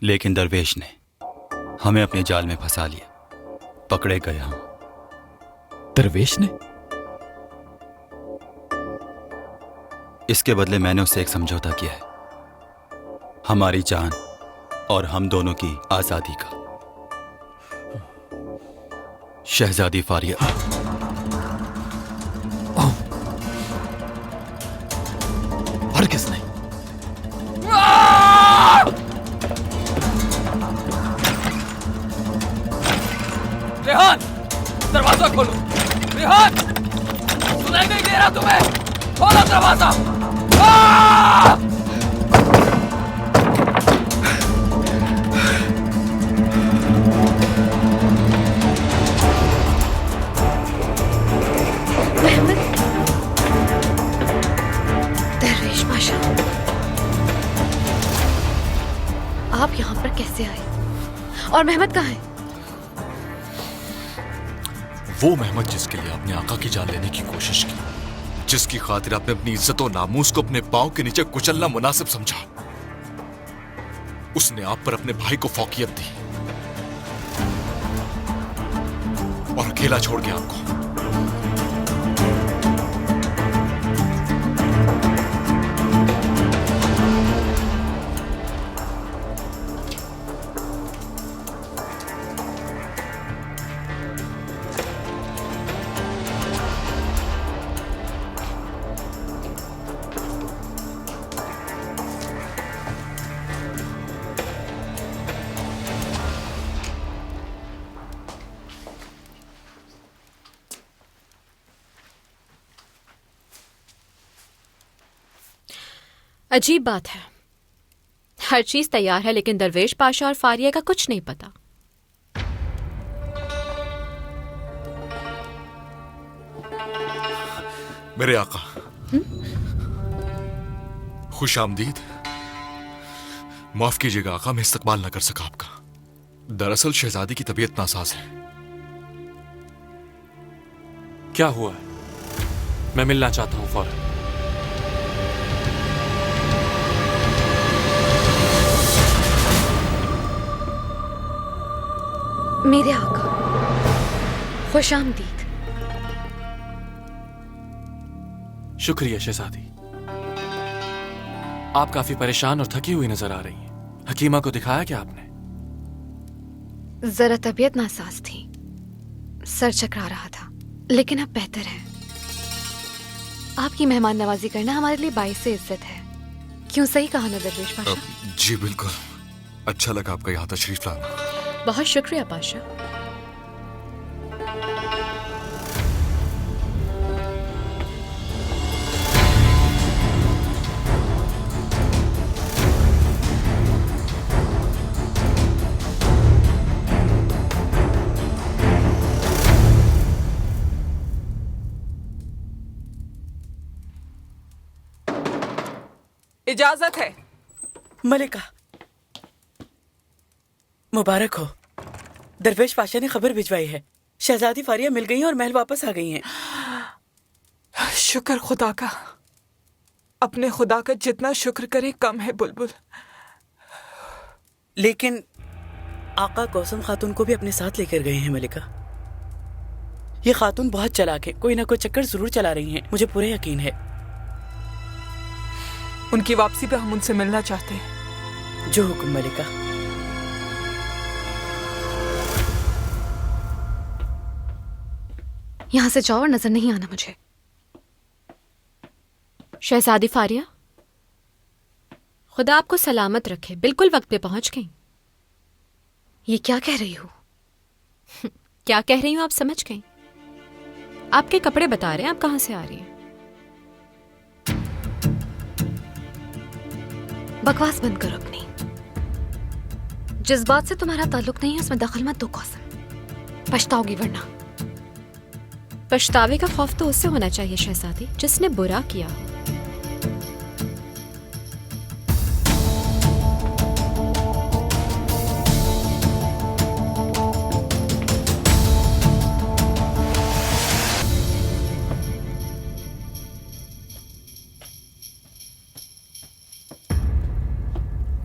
लेकिन दरवेश ने हमें अपने जाल में फंसा लिया। पकड़े गए हम।
दरवेश ने?
इसके बदले मैंने उससे एक समझौता किया है, हमारी जान और हम दोनों की आजादी का। शहजादी फारिया,
हरगिज़ नहीं।
रेहान, दरवाजा खोलो। रेहान, सुनाई नहीं दे रहा तुम्हें? खोलो दरवाजा।
मेहमत, दरवेश पाशा, आप यहाँ पर कैसे आए? और मेहमत कहाँ है?
वो मेहमत जिसके लिए आपने आका की जान लेने की कोशिश की, जिसकी खातिर आपने अपनी इज्जत और नामूस को अपने पांव के नीचे कुचलना मुनासिब समझा, उसने आप पर अपने भाई को फौकियत दी और अकेला छोड़ गया आपको।
अजीब बात है, हर चीज तैयार है लेकिन दरवेश पाशा और फारिया का कुछ नहीं पता।
मेरे आका, खुश आमदीद। माफ कीजिएगा आका, मैं इस्तकबाल ना कर सका आपका। दरअसल शहजादी की तबीयत नासाज है।
क्या हुआ है? मैं मिलना चाहता हूं फौरन।
मेरे आका, खुश आमदीद।
शुक्रिया शहजादी। आप काफी परेशान और थकी हुई नजर आ रही हैं। हकीमा को दिखाया क्या आपने?
जरा तबीयत नासाज थी, सर चकरा रहा था, लेकिन अब बेहतर है। आपकी मेहमान नवाजी करना हमारे लिए बाइसे इज्जत है। क्यों, सही कहा ना दरवेश पाशा?
जी बिल्कुल, अच्छा लगा आपका यहाँ तशरीफ लाना।
बहुत शुक्रिया पाशा।
इजाजत है।
मलिका, मुबारक हो। दरवेश पाशा ने खबर भिजवाई है, शहजादी फारिया मिल गई हैं और महल वापस आ गई हैं।
शुक्र खुदा का। अपने खुदा का जितना शुक्र करे कम है बुलबुल।
लेकिन आका कौसम खातून को भी अपने साथ लेकर गए हैं मलिका। ये खातून बहुत चालाक है, कोई ना कोई चक्कर जरूर चला रही हैं, मुझे पूरा यकीन है।
उनकी वापसी पे हम उनसे मिलना चाहते हैं।
जो हुक्म मलिका।
यहाँ से जाओ और नजर नहीं आना मुझे।
शहजादी फारिया, खुदा आपको सलामत रखे, बिल्कुल वक्त पे पहुंच गई।
ये क्या कह रही हो?
क्या कह रही हूं आप समझ गई? आपके कपड़े बता रहे हैं आप कहां से आ रही हैं।
बकवास बंद करो अपनी। जिस बात से तुम्हारा ताल्लुक नहीं है उसमें दखल मत दो कौसम, पछताओगी वरना।
पछतावे का खौफ तो उससे होना चाहिए शहजादी जिसने बुरा किया।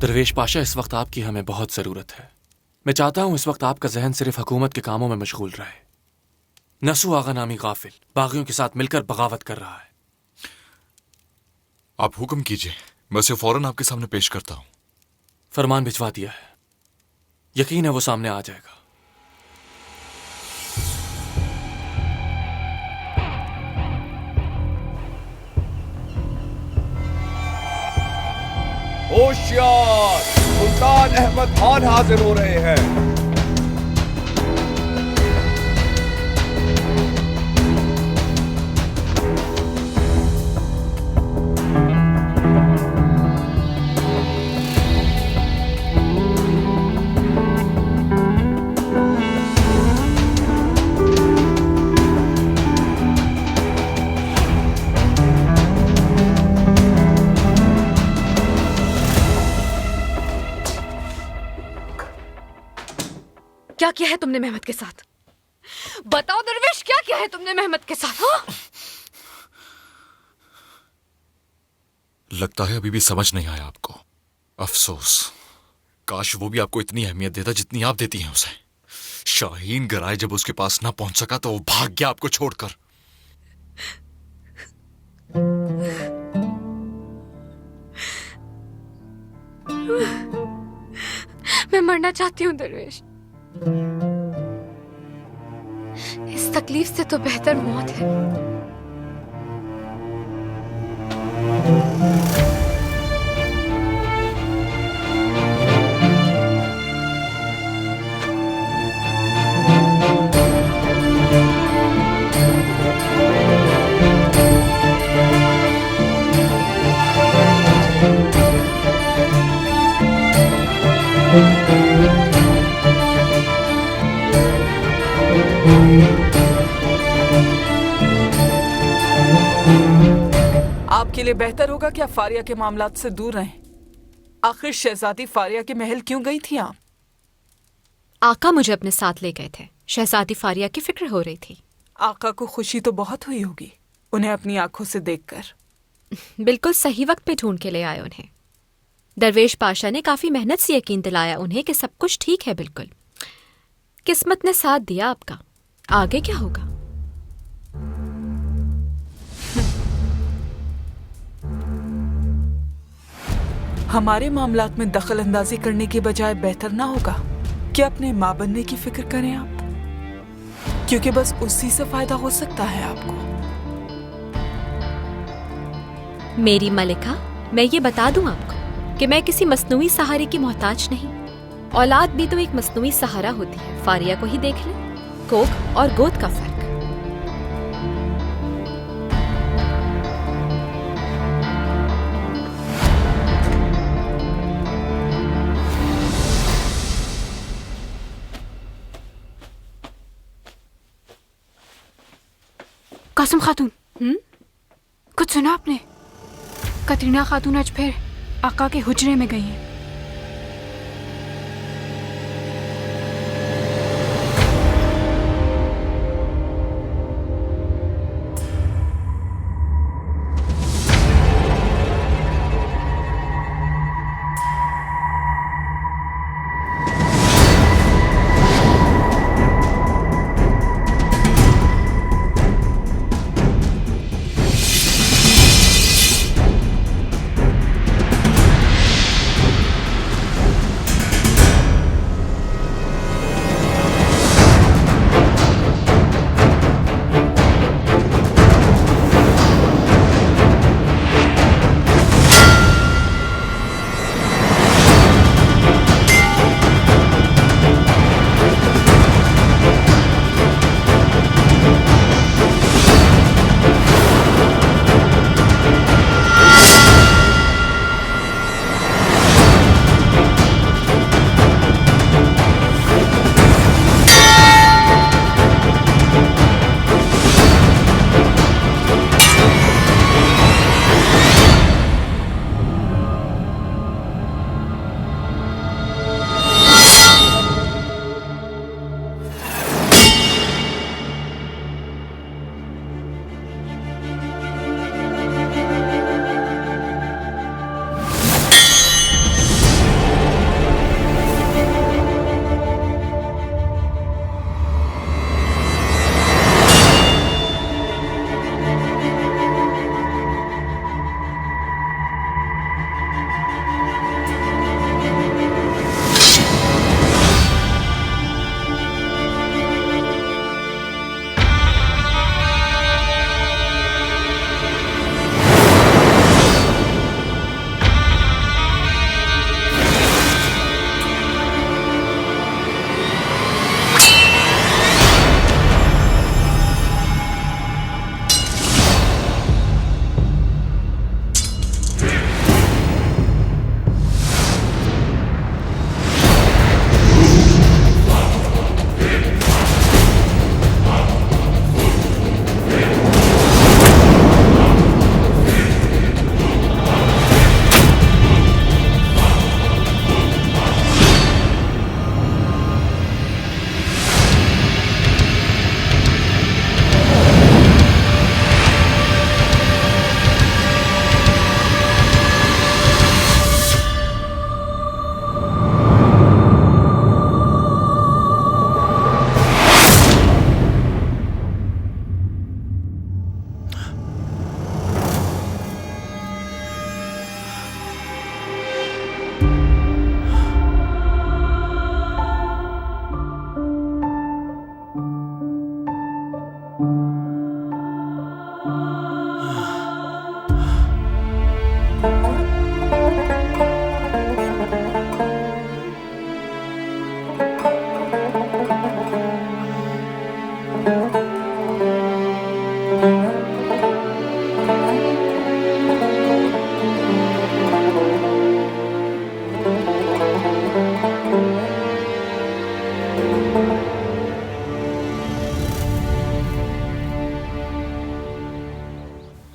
दरवेश पाशा, इस वक्त आपकी हमें बहुत जरूरत है। मैं चाहता हूं इस वक्त आपका जहन सिर्फ हुकूमत के कामों में मशगूल रहे। नसू आगा नामी गाफिल बागियों के साथ मिलकर बगावत कर रहा है।
आप हुक्म कीजिए, मैं उसे फौरन आपके सामने पेश करता हूं।
फरमान भिजवा दिया है, यकीन है वो सामने आ जाएगा।
होशियार, सुल्तान अहमद खान हाजिर हो रहे हैं।
क्या किया है तुमने मेहमद के साथ? बताओ दरवेश, क्या किया है तुमने मेहमद के साथ? हाँ?
लगता है अभी भी समझ नहीं आया आपको। अफसोस, काश वो भी आपको इतनी अहमियत देता जितनी आप देती हैं उसे। शाहीन गराय जब उसके पास ना पहुंच सका तो वो भाग गया आपको छोड़कर।
मैं मरना चाहती हूँ दरवेश। इस तकलीफ से तो बेहतर मौत है।
आपके लिए बेहतर होगा कि आप फारिया के मामलात से दूर रहें। आखिर शहजादी फारिया के महल क्यों गई थी आप?
आका मुझे अपने साथ ले गए थे। शहजादी फारिया की फिक्र हो रही थी।
आका को खुशी तो बहुत हुई होगी उन्हें अपनी आंखों से देखकर।
बिल्कुल सही वक्त पे ढूंढ के ले आए उन्हें। दरवेश पाशा ने काफी मेहनत से यकीन दिलाया उन्हें कि सब कुछ ठीक है। बिल्कुल किस्मत ने साथ दिया आपका। आगे क्या होगा?
हमारे मामलात में दखल अंदाजी करने के बजाय बेहतर ना होगा कि अपने माँ बनने की फिक्र करें आप, क्योंकि बस उसी से फायदा हो सकता है आपको।
मेरी मलिका, मैं ये बता दूं आपको कि मैं किसी मसनूई सहारे की मोहताज नहीं। औलाद भी तो एक मसनूई सहारा होती है। फारिया को ही देख ले, कोख और गोद का फर्क।
कासम खातून, कुछ सुना आपने? कतरीना खातून आज फिर आका के हुजरे में गई हैं।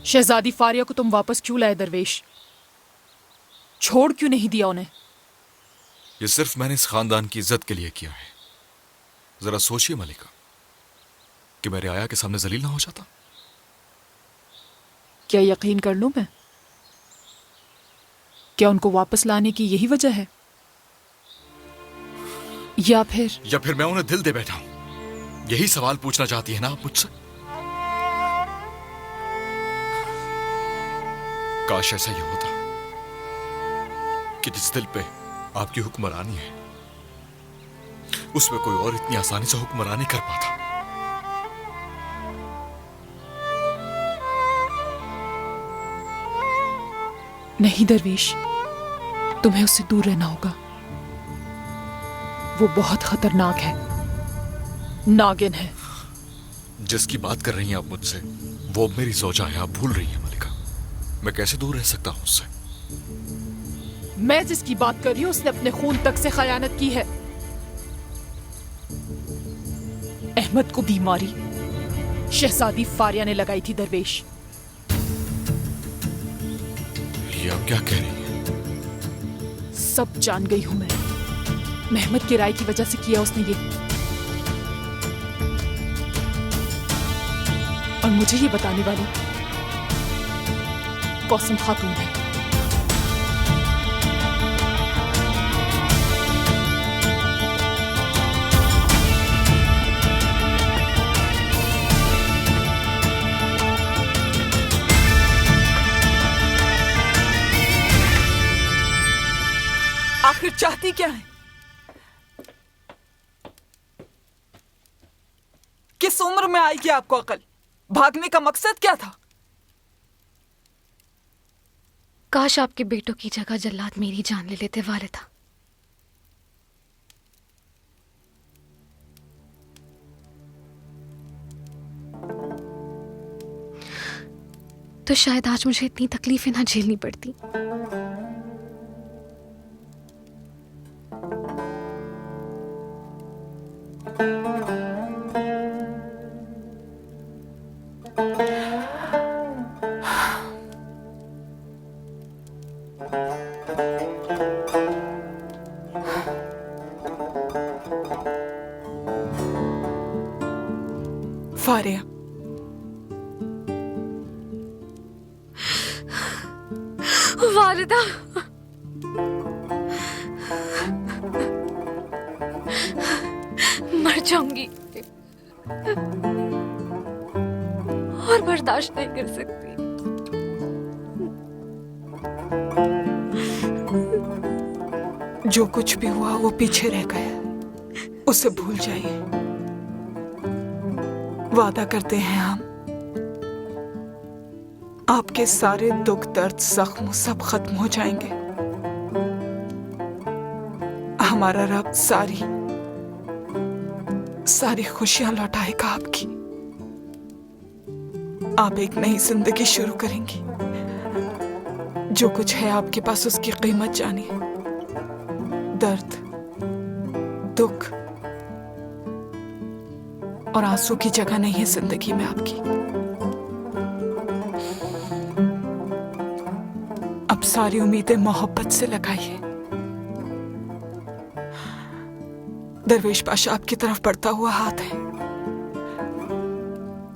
शहजादी फारिया को तुम वापस क्यों लाए दरवेश? छोड़ क्यों नहीं दिया उन्हें?
ये सिर्फ मैंने इस खानदान की इज्जत के लिए किया है। जरा सोचिए मलिका कि मेरे आया के सामने जलील ना हो जाता।
क्या यकीन कर लूं मैं? क्या उनको वापस लाने की यही वजह है? या फिर
मैं उन्हें दिल दे बैठा हूं? यही सवाल पूछना चाहती है ना आप मुझसे? काश ऐसा ही होता कि जिस दिल पे आपकी हुक्मरानी है उसमें कोई और इतनी आसानी से हुक्मरानी कर पाता।
नहीं दरवेश, तुम्हें उससे दूर रहना होगा। वो बहुत खतरनाक है, नागिन है।
जिसकी बात कर रही हैं आप मुझसे वो मेरी ज़ौजा है, आप भूल रही हैं मलिका। मैं कैसे दूर रह सकता हूं उससे?
मैं जिसकी बात कर रही हूं उसने अपने खून तक से खयानत की है। अहमद को बीमारी शहजादी फारिया ने लगाई थी दरवेश।
ये आप क्या कह रही हैं?
सब जान गई हूं मैं। मेहमद की राय की वजह से किया उसने ये, और मुझे ये बताने वाली कौसम खातून है।
आखिर चाहती क्या है? किस उम्र में आई कि आपको अकल? भागने का मकसद क्या था?
काश आपके बेटों की जगह जल्लाद मेरी जान ले लेते वालिदा। तो शायद आज मुझे इतनी तकलीफें ना झेलनी पड़ती।
फारिया,
वालिदा, मर जाऊंगी और बर्दाश्त नहीं कर सकती।
जो कुछ भी हुआ वो पीछे रह गया, उसे भूल जाइए। वादा करते हैं हम, आपके सारे दुख दर्द जख्म सब खत्म हो जाएंगे। हमारा रब सारी खुशियां लौटाएगा आपकी। आप एक नई जिंदगी शुरू करेंगी। जो कुछ है आपके पास उसकी कीमत जानिए। दर्द, दुख और आंसू की जगह नहीं है जिंदगी में आपकी। अब सारी उम्मीदें मोहब्बत से लगाइए। दरवेश पाशा आपकी तरफ बढ़ता हुआ हाथ है,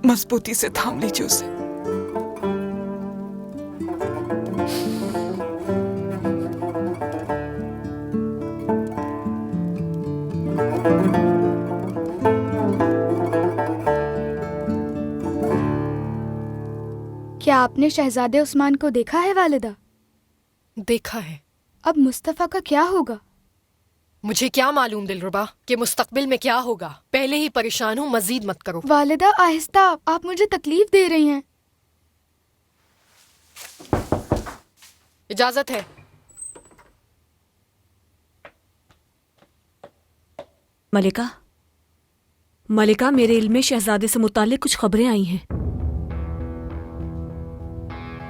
मजबूती से थाम लीजिए उसे।
क्या आपने शहजादे उस्मान को देखा है वालिदा?
देखा है।
अब मुस्तफा का क्या होगा?
मुझे क्या मालूम दिलरुबा कि मुस्तकबिल में क्या होगा। पहले ही परेशान हूँ, मजीद मत करो।
वालिदा आहिस्ता, आप मुझे तकलीफ दे रही हैं।
इजाजत है।
मलिका, मलिका, मेरे इल्म में शहजादे से मुताल्लिक कुछ खबरें आई हैं।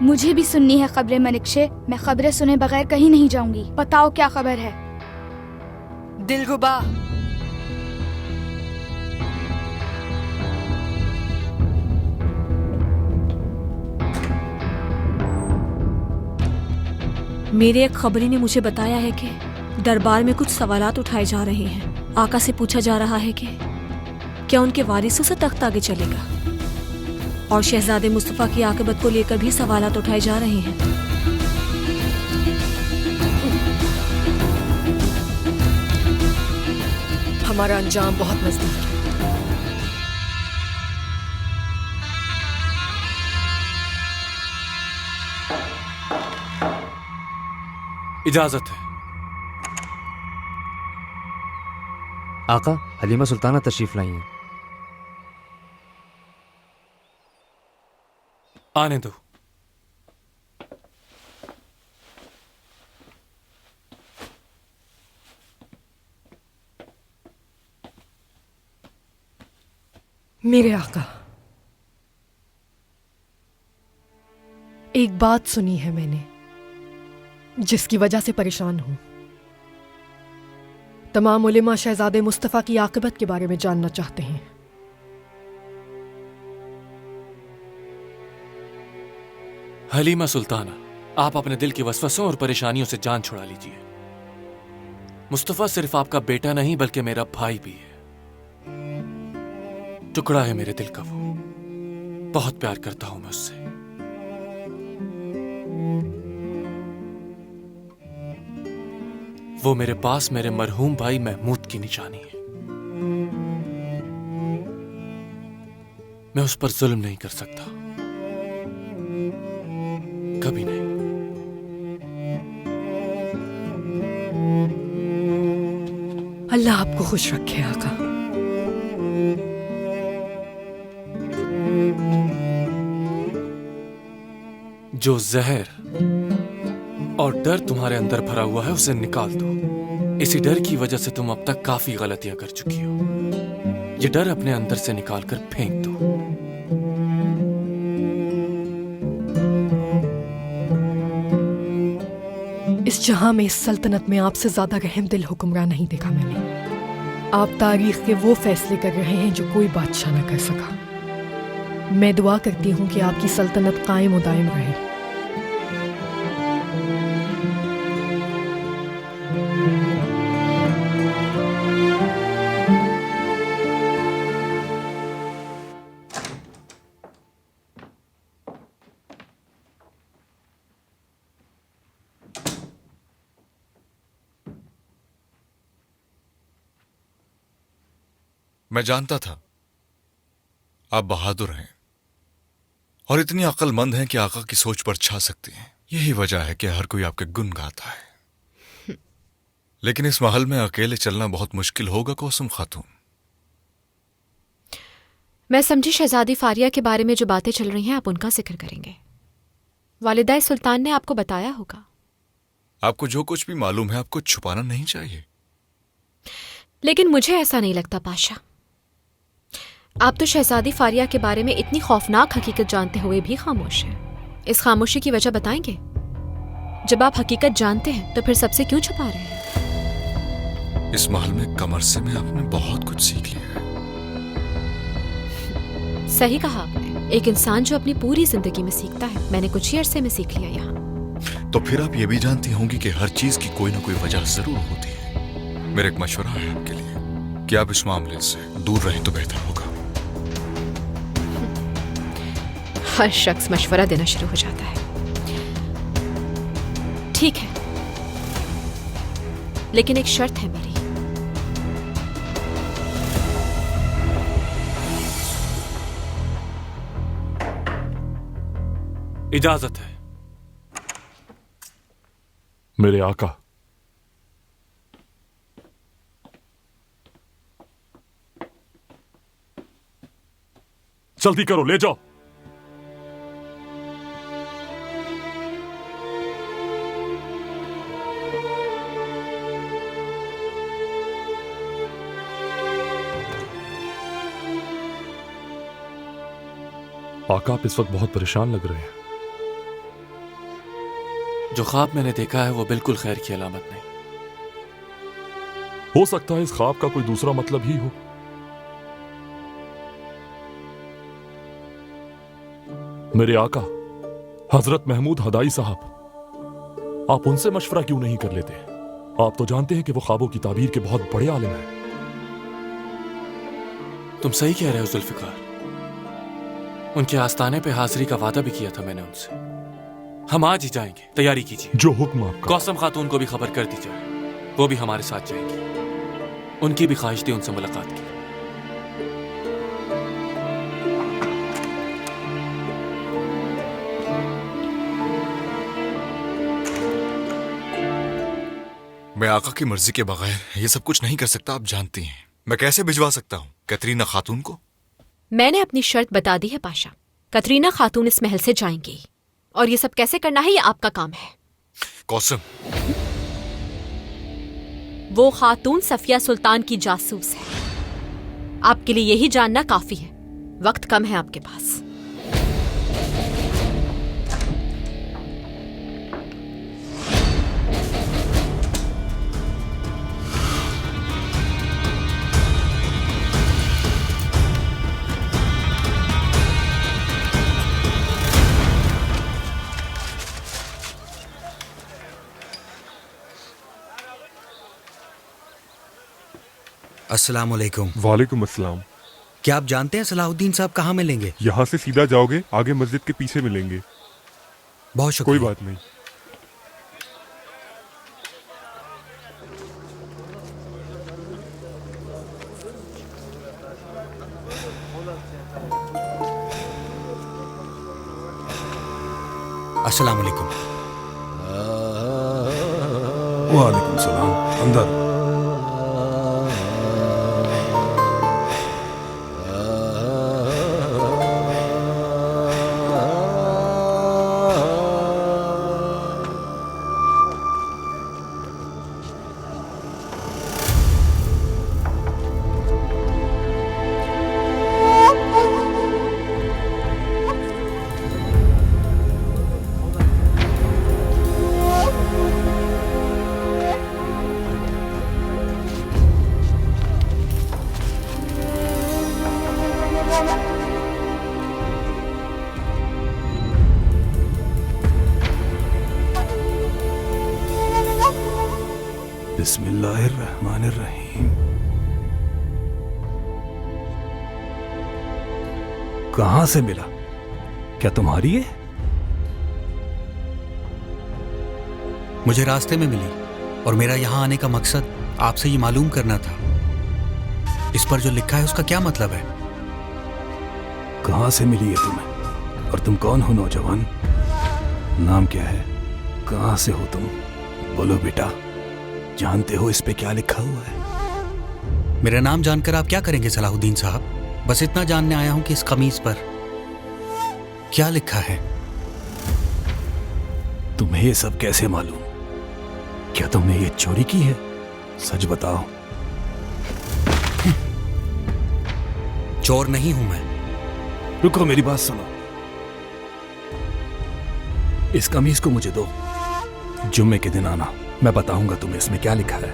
मुझे भी सुननी है खबरें मनिकशे। मैं खबरें सुने बगैर कहीं नहीं जाऊंगी। बताओ क्या खबर है?
दिलरुबा,
मेरे एक खबरी ने मुझे बताया है कि दरबार में कुछ सवालात उठाए जा रहे हैं। आका से पूछा जा रहा है कि क्या उनके वारिसों से तख्त आगे चलेगा, और शहजादे मुस्तफा की आक़िबत को लेकर भी सवालात उठाए जा रहे हैं।
हमारा अंजाम बहुत नजदीक है।
इजाजत है।
आका, हलीमा सुल्ताना तशरीफ लाई हैं।
आने दो।
मेरे आका, एक बात सुनी है मैंने जिसकी वजह से परेशान हूं। तमाम उलेमा शहजादे मुस्तफा की आक़िबत के बारे में जानना चाहते हैं।
हलीमा सुल्ताना, आप अपने दिल के वसवसों और परेशानियों से जान छुड़ा लीजिए। मुस्तफा सिर्फ आपका बेटा नहीं बल्कि मेरा भाई भी है। टुकड़ा है मेरे दिल का वो। बहुत प्यार करता हूं मैं उससे। वो मेरे पास मेरे मरहूम भाई महमूद की निशानी है। मैं उस पर जुल्म नहीं कर सकता, कभी नहीं।
अल्लाह आपको खुश रखे आका।
जो जहर और डर तुम्हारे अंदर भरा हुआ है उसे निकाल दो। इसी डर की वजह से तुम अब तक काफी गलतियां कर चुकी हो। ये डर अपने अंदर से निकाल कर फेंक दो।
इस जहां में, इस सल्तनत में आपसे ज्यादा रहम दिल हुक्मरान नहीं देखा मैंने। आप तारीख के वो फैसले कर रहे हैं जो कोई बादशाह न कर सका। मैं दुआ करती हूं कि आपकी सल्तनत कायम और दायम रहे।
मैं जानता था आप बहादुर हैं और इतनी अक्लमंद हैं कि आका की सोच पर छा सकती हैं। यही वजह है कि हर कोई आपके गुण गाता है। लेकिन इस महल में अकेले चलना बहुत मुश्किल होगा कौसम खातून।
मैं समझी शहजादी फारिया के बारे में जो बातें चल रही हैं आप उनका जिक्र करेंगे। वालिदा सुल्तान ने आपको बताया होगा।
आपको जो कुछ भी मालूम है आपको छुपाना नहीं चाहिए।
लेकिन मुझे ऐसा नहीं लगता पाशा। आप तो शहजादी फारिया के बारे में इतनी खौफनाक हकीकत जानते हुए भी खामोश हैं। इस खामोशी की वजह बताएंगे? जब आप हकीकत जानते हैं तो फिर सबसे क्यों छुपा रहे हैं?
इस महल में कम अरसे में आपने बहुत कुछ सीख लिया है।
सही कहा आपने। एक इंसान जो अपनी पूरी जिंदगी में सीखता है, मैंने कुछ ही अरसे में सीख लिया यहाँ।
तो फिर आप ये भी जानती होंगी कि हर चीज की कोई ना कोई वजह जरूर होती है। मेरा एक मशवरा है आपके लिए कि आप इस मामले से दूर रहें तो बेहतर होगा।
हर शख्स मशवरा देना शुरू हो जाता है। ठीक है, लेकिन एक शर्त है मेरी।
इजाजत है।
मेरे आका, जल्दी करो, ले जाओ। आका, आप इस वक्त बहुत परेशान लग रहे हैं।
जो ख्वाब मैंने देखा है वो बिल्कुल खैर की अलामत नहीं।
हो सकता है इस ख्वाब का कोई दूसरा मतलब ही हो। मेरे आका हजरत महमूद हदाई साहब, आप उनसे मशवरा क्यों नहीं कर लेते? आप तो जानते हैं कि वो ख्वाबों की ताबीर के बहुत बड़े आलिम हैं।
तुम सही कह रहे हो जुल्फिकार। उनके आस्थाने पे हाजिरी का वादा भी किया था मैंने उनसे। हम आज ही जाएंगे, तैयारी कीजिए।
जो हुक्म आपका।
कौसम खातून को भी खबर कर दी जाए, वो भी हमारे साथ जाएंगी। उनकी भी ख्वाहिश थी उनसे मुलाकात की।
मैं आका की मर्जी के बगैर ये सब कुछ नहीं कर सकता, आप जानती हैं। मैं कैसे भिजवा सकता हूँ कैटरीना खातून को?
मैंने अपनी शर्त बता दी है पाशा। कतरीना खातून इस महल से जाएंगी और ये सब कैसे करना है ये आपका काम है।
कौसम,
वो खातून सफिया सुल्तान की जासूस है। आपके लिए यही जानना काफी है। वक्त कम है आपके पास।
अस्सलाम वालेकुम।
वालेकुम अस्सलाम।
क्या आप जानते हैं सलाहुद्दीन साहब कहाँ मिलेंगे?
यहाँ से सीधा जाओगे, आगे मस्जिद के पीछे मिलेंगे।
बहुत शुक्रिया।
कोई बात नहीं।
अस्सलाम वालेकुम।
वालेकुम सलाम। अंदर। बिस्मिल्लाहिर्रहमानिर्रहीम। कहाँ से मिला? क्या तुम्हारी है?
मुझे रास्ते में मिली और मेरा यहाँ आने का मकसद आपसे ये मालूम करना था, इस पर जो लिखा है उसका क्या मतलब है?
कहाँ से मिली है तुम्हें? और तुम कौन हो नौजवान? नाम क्या है? कहाँ से हो तुम? बोलो बेटा, जानते हो इस पे क्या लिखा हुआ है?
मेरा नाम जानकर आप क्या करेंगे सलाहुद्दीन साहब? बस इतना जानने आया हूं कि इस कमीज पर क्या लिखा है।
तुम्हें ये सब कैसे मालूम? क्या तुमने ये चोरी की है? सच बताओ।
चोर नहीं हूं मैं।
रुको, मेरी बात सुनो। इस कमीज को मुझे दो। जुम्मे के दिन आना, मैं बताऊंगा तुम्हें इसमें क्या लिखा है।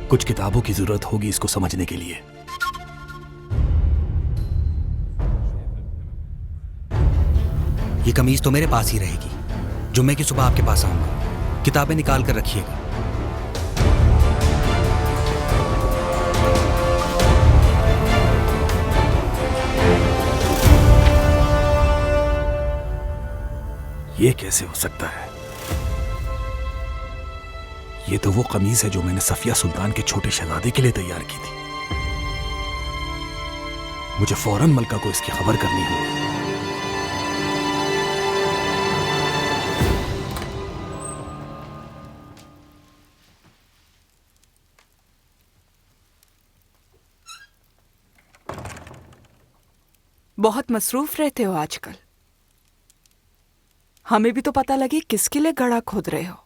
कुछ किताबों की जरूरत होगी इसको समझने के लिए।
ये कमीज तो मेरे पास ही रहेगी। जुम्मे की सुबह आपके पास आऊंगा। किताबें निकाल कर रखिएगा।
ये कैसे हो सकता है? ये तो वो कमीज है जो मैंने सफिया सुल्तान के छोटे शहजादे के लिए तैयार की थी। मुझे फौरन मलका को इसकी खबर करनी होगी।
बहुत मसरूफ रहते हो आजकल। हमें भी तो पता लगे किसके लिए गड्ढा खोद रहे हो।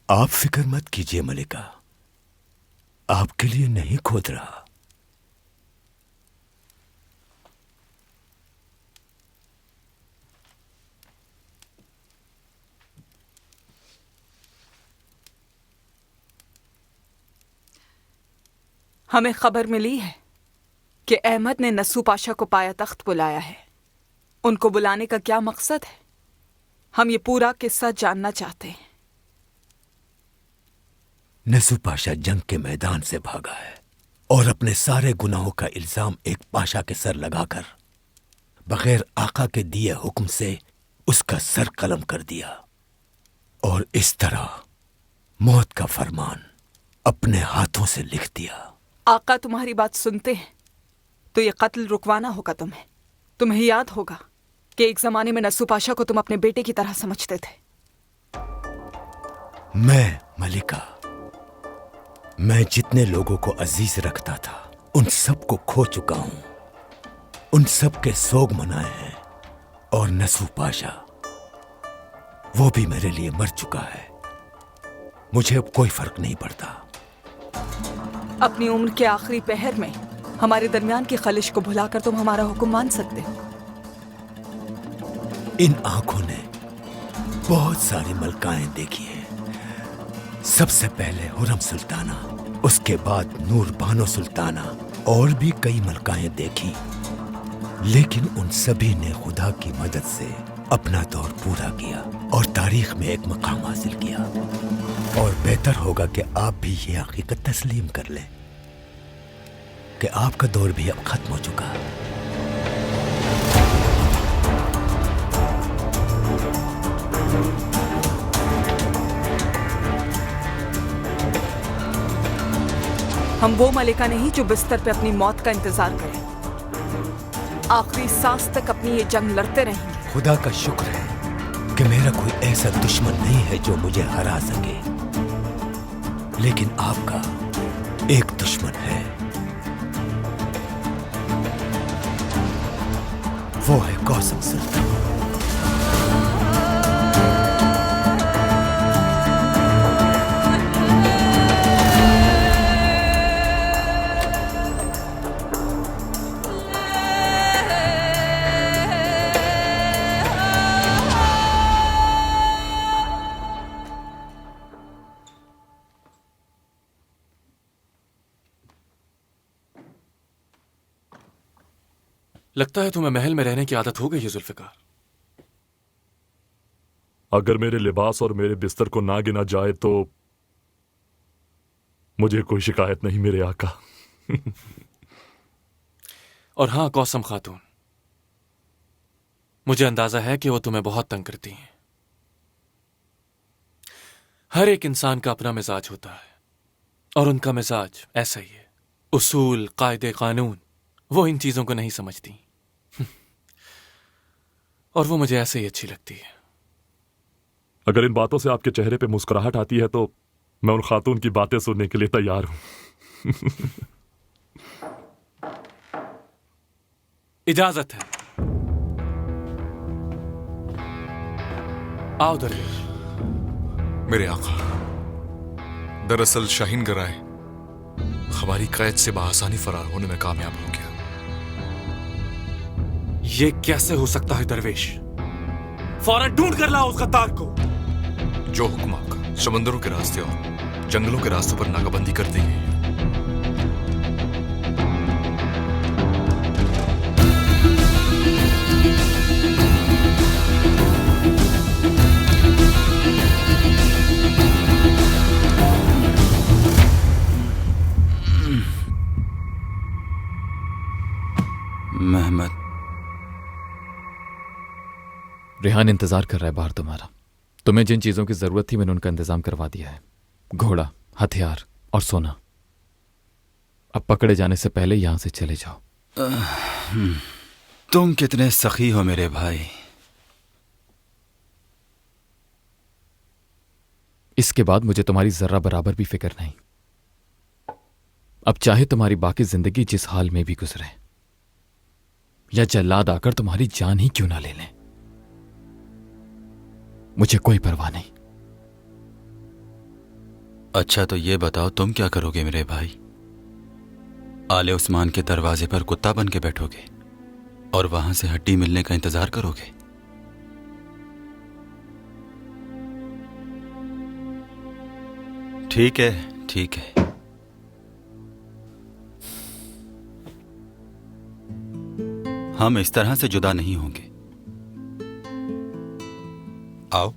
आप फिक्र मत कीजिए मलिका, आपके लिए नहीं खोद रहा।
हमें खबर मिली है कि अहमद ने नस्सू पाशा को पाया तख्त बुलाया है। उनको बुलाने का क्या मकसद है? हम ये पूरा किस्सा जानना चाहते हैं।
नस्सू पाशा जंग के मैदान से भागा है और अपने सारे गुनाहों का इल्जाम एक पाशा के सर लगाकर बगैर आका के दिए हुक्म से उसका सर कलम कर दिया और इस तरह मौत का फरमान अपने हाथों से लिख दिया।
आका तुम्हारी बात सुनते हैं तो ये कत्ल रुकवाना होगा तुम्हें। तुम्हें याद होगा कि एक जमाने में नस्सू पाशा को तुम अपने बेटे की तरह समझते थे।
मैं मलिका, मैं जितने लोगों को अजीज रखता था उन सब को खो चुका हूं। उन सब के सोग मनाए हैं और नस्सू पाशा वो भी मेरे लिए मर चुका है। मुझे अब कोई फर्क नहीं पड़ता।
अपनी उम्र के आखिरी पहर में हमारे दरमियान की खलिश को भुलाकर तुम हमारा हुक्म मान सकते हो।
इन आंखों ने बहुत सारी मलकाएं देखी हैं। सबसे पहले हुरम सुल्ताना, उसके बाद नूर बानो सुल्ताना और भी कई मलकाएं देखी, लेकिन उन सभी ने खुदा की मदद से अपना दौर पूरा किया और तारीख में एक मकाम हासिल किया। और बेहतर होगा कि आप भी ये हकीकत तस्लीम कर लें कि आपका दौर भी अब खत्म हो चुका है।
हम वो मलिका नहीं जो बिस्तर पे अपनी मौत का इंतजार करें। आखिरी सांस तक अपनी ये जंग लड़ते रहेंगे।
खुदा का शुक्र है कि मेरा कोई ऐसा दुश्मन नहीं है जो मुझे हरा सके, लेकिन आपका एक दुश्मन है, वो है कौसम सुल्तान।
लगता है तुम्हें महल में रहने की आदत हो गई है जुल्फिकार।
अगर मेरे लिबास और मेरे बिस्तर को ना गिना जाए तो मुझे कोई शिकायत नहीं मेरे आका।
और हाँ कौसम खातून, मुझे अंदाजा है कि वो तुम्हें बहुत तंग करती हैं। हर एक इंसान का अपना मिजाज होता है और उनका मिजाज ऐसा ही है। उसूल, कायदे, कानून, वो इन चीजों को नहीं समझती और वो मुझे ऐसे ही अच्छी लगती है।
अगर इन बातों से आपके चेहरे पे मुस्कुराहट आती है तो मैं उन खातून की बातें सुनने के लिए तैयार हूं।
इजाजत है। आओ दरवेश।
मेरे आका, दरअसल शाहीन गराय हमारी कैद से बआसानी फरार होने में कामयाब हो गया।
ये कैसे हो सकता है दरवेश? फौरन ढूंढ कर लाओ उस गद्दार को।
जो हुक्म आपका। समंदरों के रास्ते और जंगलों के रास्तों पर नाकाबंदी कर दी गई है।
मेहमद,
रेहान इंतजार कर रहा है बाहर तुम्हारा। तुम्हें जिन चीजों की जरूरत थी मैंने उनका इंतजाम करवा दिया है, घोड़ा, हथियार और सोना। अब पकड़े जाने से पहले यहां से चले जाओ।
तुम कितने सखी हो मेरे भाई।
इसके बाद मुझे तुम्हारी जर्रा बराबर भी फिक्र नहीं। अब चाहे तुम्हारी बाकी जिंदगी जिस हाल में भी गुजरे या जल्लाद आकर तुम्हारी जान ही क्यों ना ले लें, मुझे कोई परवाह नहीं।
अच्छा तो ये बताओ तुम क्या करोगे मेरे भाई? आले उस्मान के दरवाजे पर कुत्ता बन के बैठोगे और वहां से हड्डी मिलने का इंतजार करोगे? ठीक है, ठीक है। हम इस तरह से जुदा नहीं होंगे। आओ,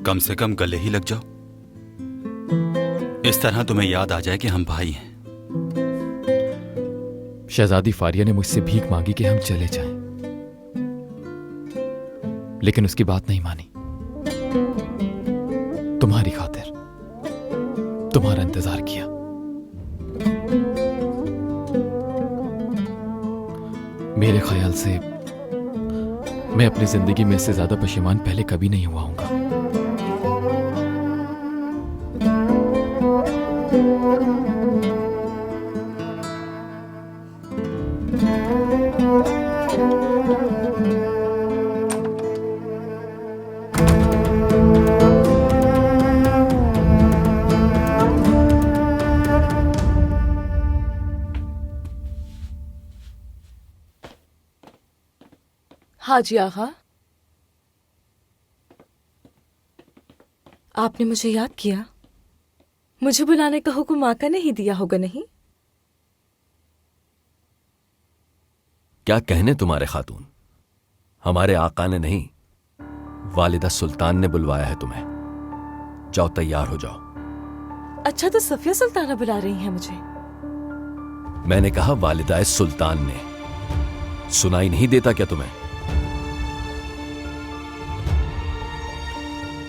कम से कम गले ही लग जाओ। इस तरह तुम्हें याद आ जाए कि हम भाई हैं।
शहजादी फारिया ने मुझसे भीख मांगी कि हम चले जाएं, लेकिन उसकी बात नहीं मानी। तुम्हारी खातिर तुम्हारा इंतजार किया। मेरे ख्याल से मैं अपनी जिंदगी में इससे ज्यादा पशेमान पहले कभी नहीं हुआ हूंगा।
हाजी आगा, आपने मुझे याद किया। मुझे बुलाने का हुक्म आका ने ही दिया होगा, नहीं?
क्या कहने तुम्हारे खातून? हमारे आका ने नहीं, वालिदा सुल्तान ने बुलवाया है तुम्हें। जाओ, तैयार हो जाओ।
अच्छा, तो सफिया सुल्ताना बुला रही हैं मुझे?
मैंने कहा वालिदा सुल्तान ने। सुनाई नहीं देता क्या तुम्हें?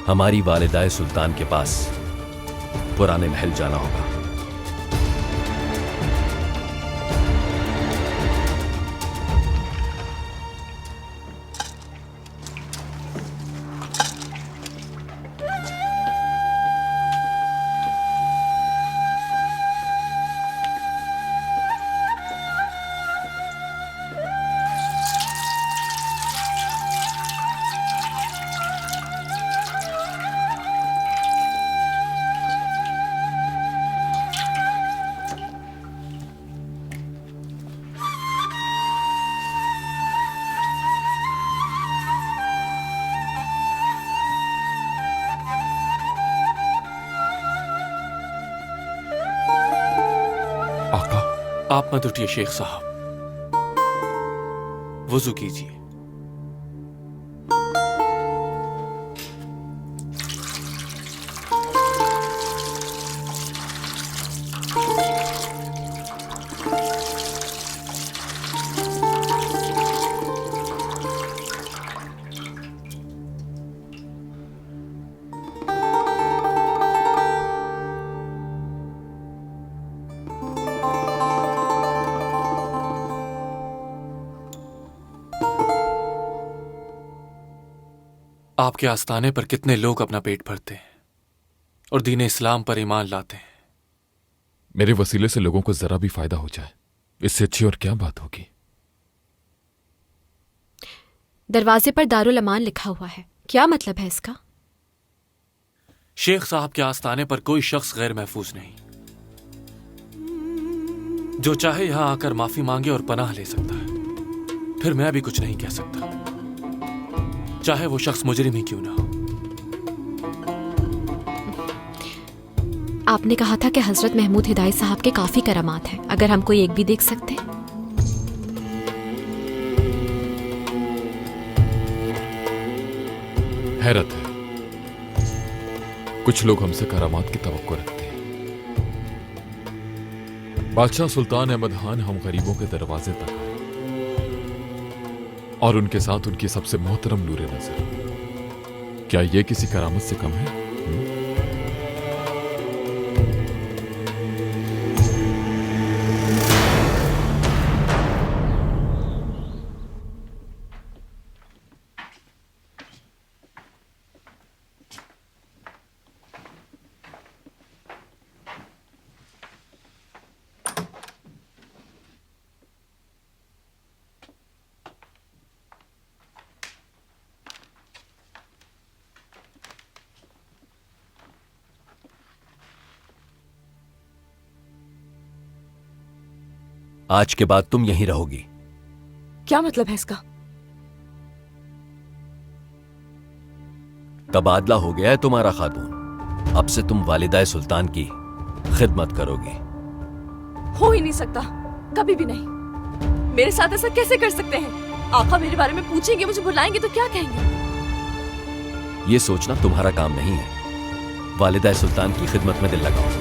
हमारी वालिदा सुल्तान के पास पुराने महल जाना होगा।
आप मत उठिए शेख साहब, वुजू कीजिए। आपके आस्थाने पर कितने लोग अपना पेट भरते हैं और दीन इस्लाम पर ईमान लाते हैं।
मेरे वसीले से लोगों को जरा भी फायदा हो जाए, इससे अच्छी और क्या बात होगी।
दरवाजे पर दारुल अमान लिखा हुआ है, क्या मतलब है इसका?
शेख साहब के आस्थाने पर कोई शख्स गैर महफूज नहीं। जो चाहे यहां आकर माफी मांगे और पनाह ले सकता है। फिर मैं भी कुछ नहीं कह सकता, चाहे वो शख्स मुजरिम ही क्यों ना हो।
आपने कहा था कि हजरत महमूद हिदायी साहब के काफी करामात हैं, अगर हम कोई एक भी देख सकते हैं।
हैरत है, कुछ लोग हमसे करामात की तवक्को रखते हैं। बादशाह सुल्तान अहमद खान हम गरीबों के दरवाजे तक आए और उनके साथ उनकी सबसे मोहतरम नूरे नजर। क्या ये किसी करामत से कम है?
आज के बाद तुम यहीं रहोगी।
क्या मतलब है इसका?
तबादला हो गया है तुम्हारा खातून, अब से तुम वालिदा सुल्तान की खिदमत करोगी।
हो ही नहीं सकता, कभी भी नहीं। मेरे साथ ऐसा कैसे कर सकते हैं? आका मेरे बारे में पूछेंगे, मुझे बुलाएंगे तो क्या कहेंगे?
ये सोचना तुम्हारा काम नहीं है। वालिदा सुल्तान की खिदमत में दिल लगाओ।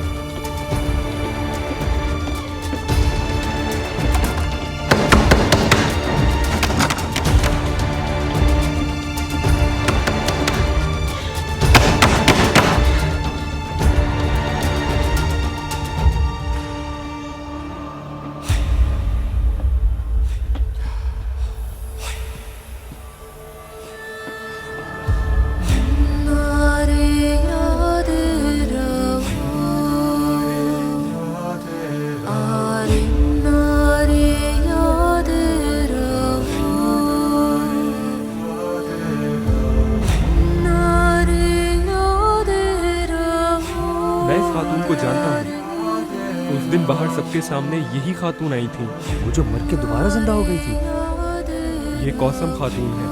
सबके सामने यही खातून आई थी, वो जो मर के दोबारा जिंदा हो गई थी। ये कौसम खातून है।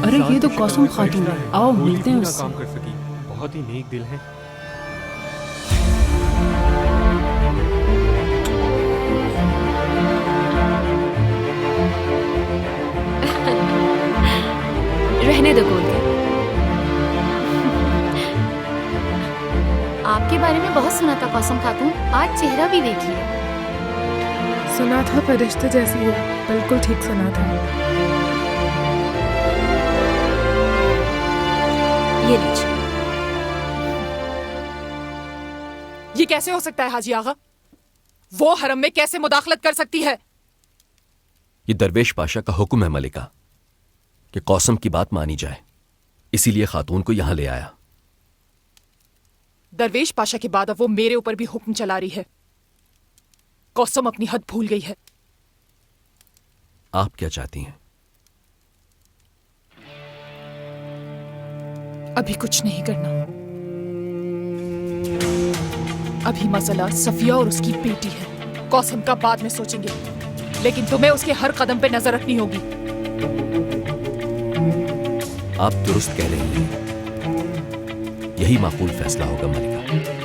अरे ये तो कौसम खातून है, आओ मिलते हैं उससे।
काम कर सकी, बहुत ही नेक दिल है।
सुना था कौसम खातून, आज चेहरा भी देख लिया।
सुना था फरिश्ते जैसी हो, बिल्कुल ठीक सुना था।
ये लीजिए।
ये कैसे हो सकता है हाजी आगा? वो हरम में कैसे मुदाखलत कर सकती है?
ये दरवेश पाशा का हुक्म है मलिका कि कौसम की बात मानी जाए, इसीलिए खातून को यहां ले आया।
दरवेश पाशा के बाद अब वो मेरे ऊपर भी हुक्म चला रही है। कौसम अपनी हद भूल गई है।
आप क्या चाहती हैं?
अभी कुछ नहीं करना। अभी मसला सफिया और उसकी बेटी है। कौसम का बाद में सोचेंगे, लेकिन तुम्हें उसके हर कदम पे नजर रखनी होगी।
आप दुरुस्त कह रही हैं। यही माकूल फैसला होगा मलिका।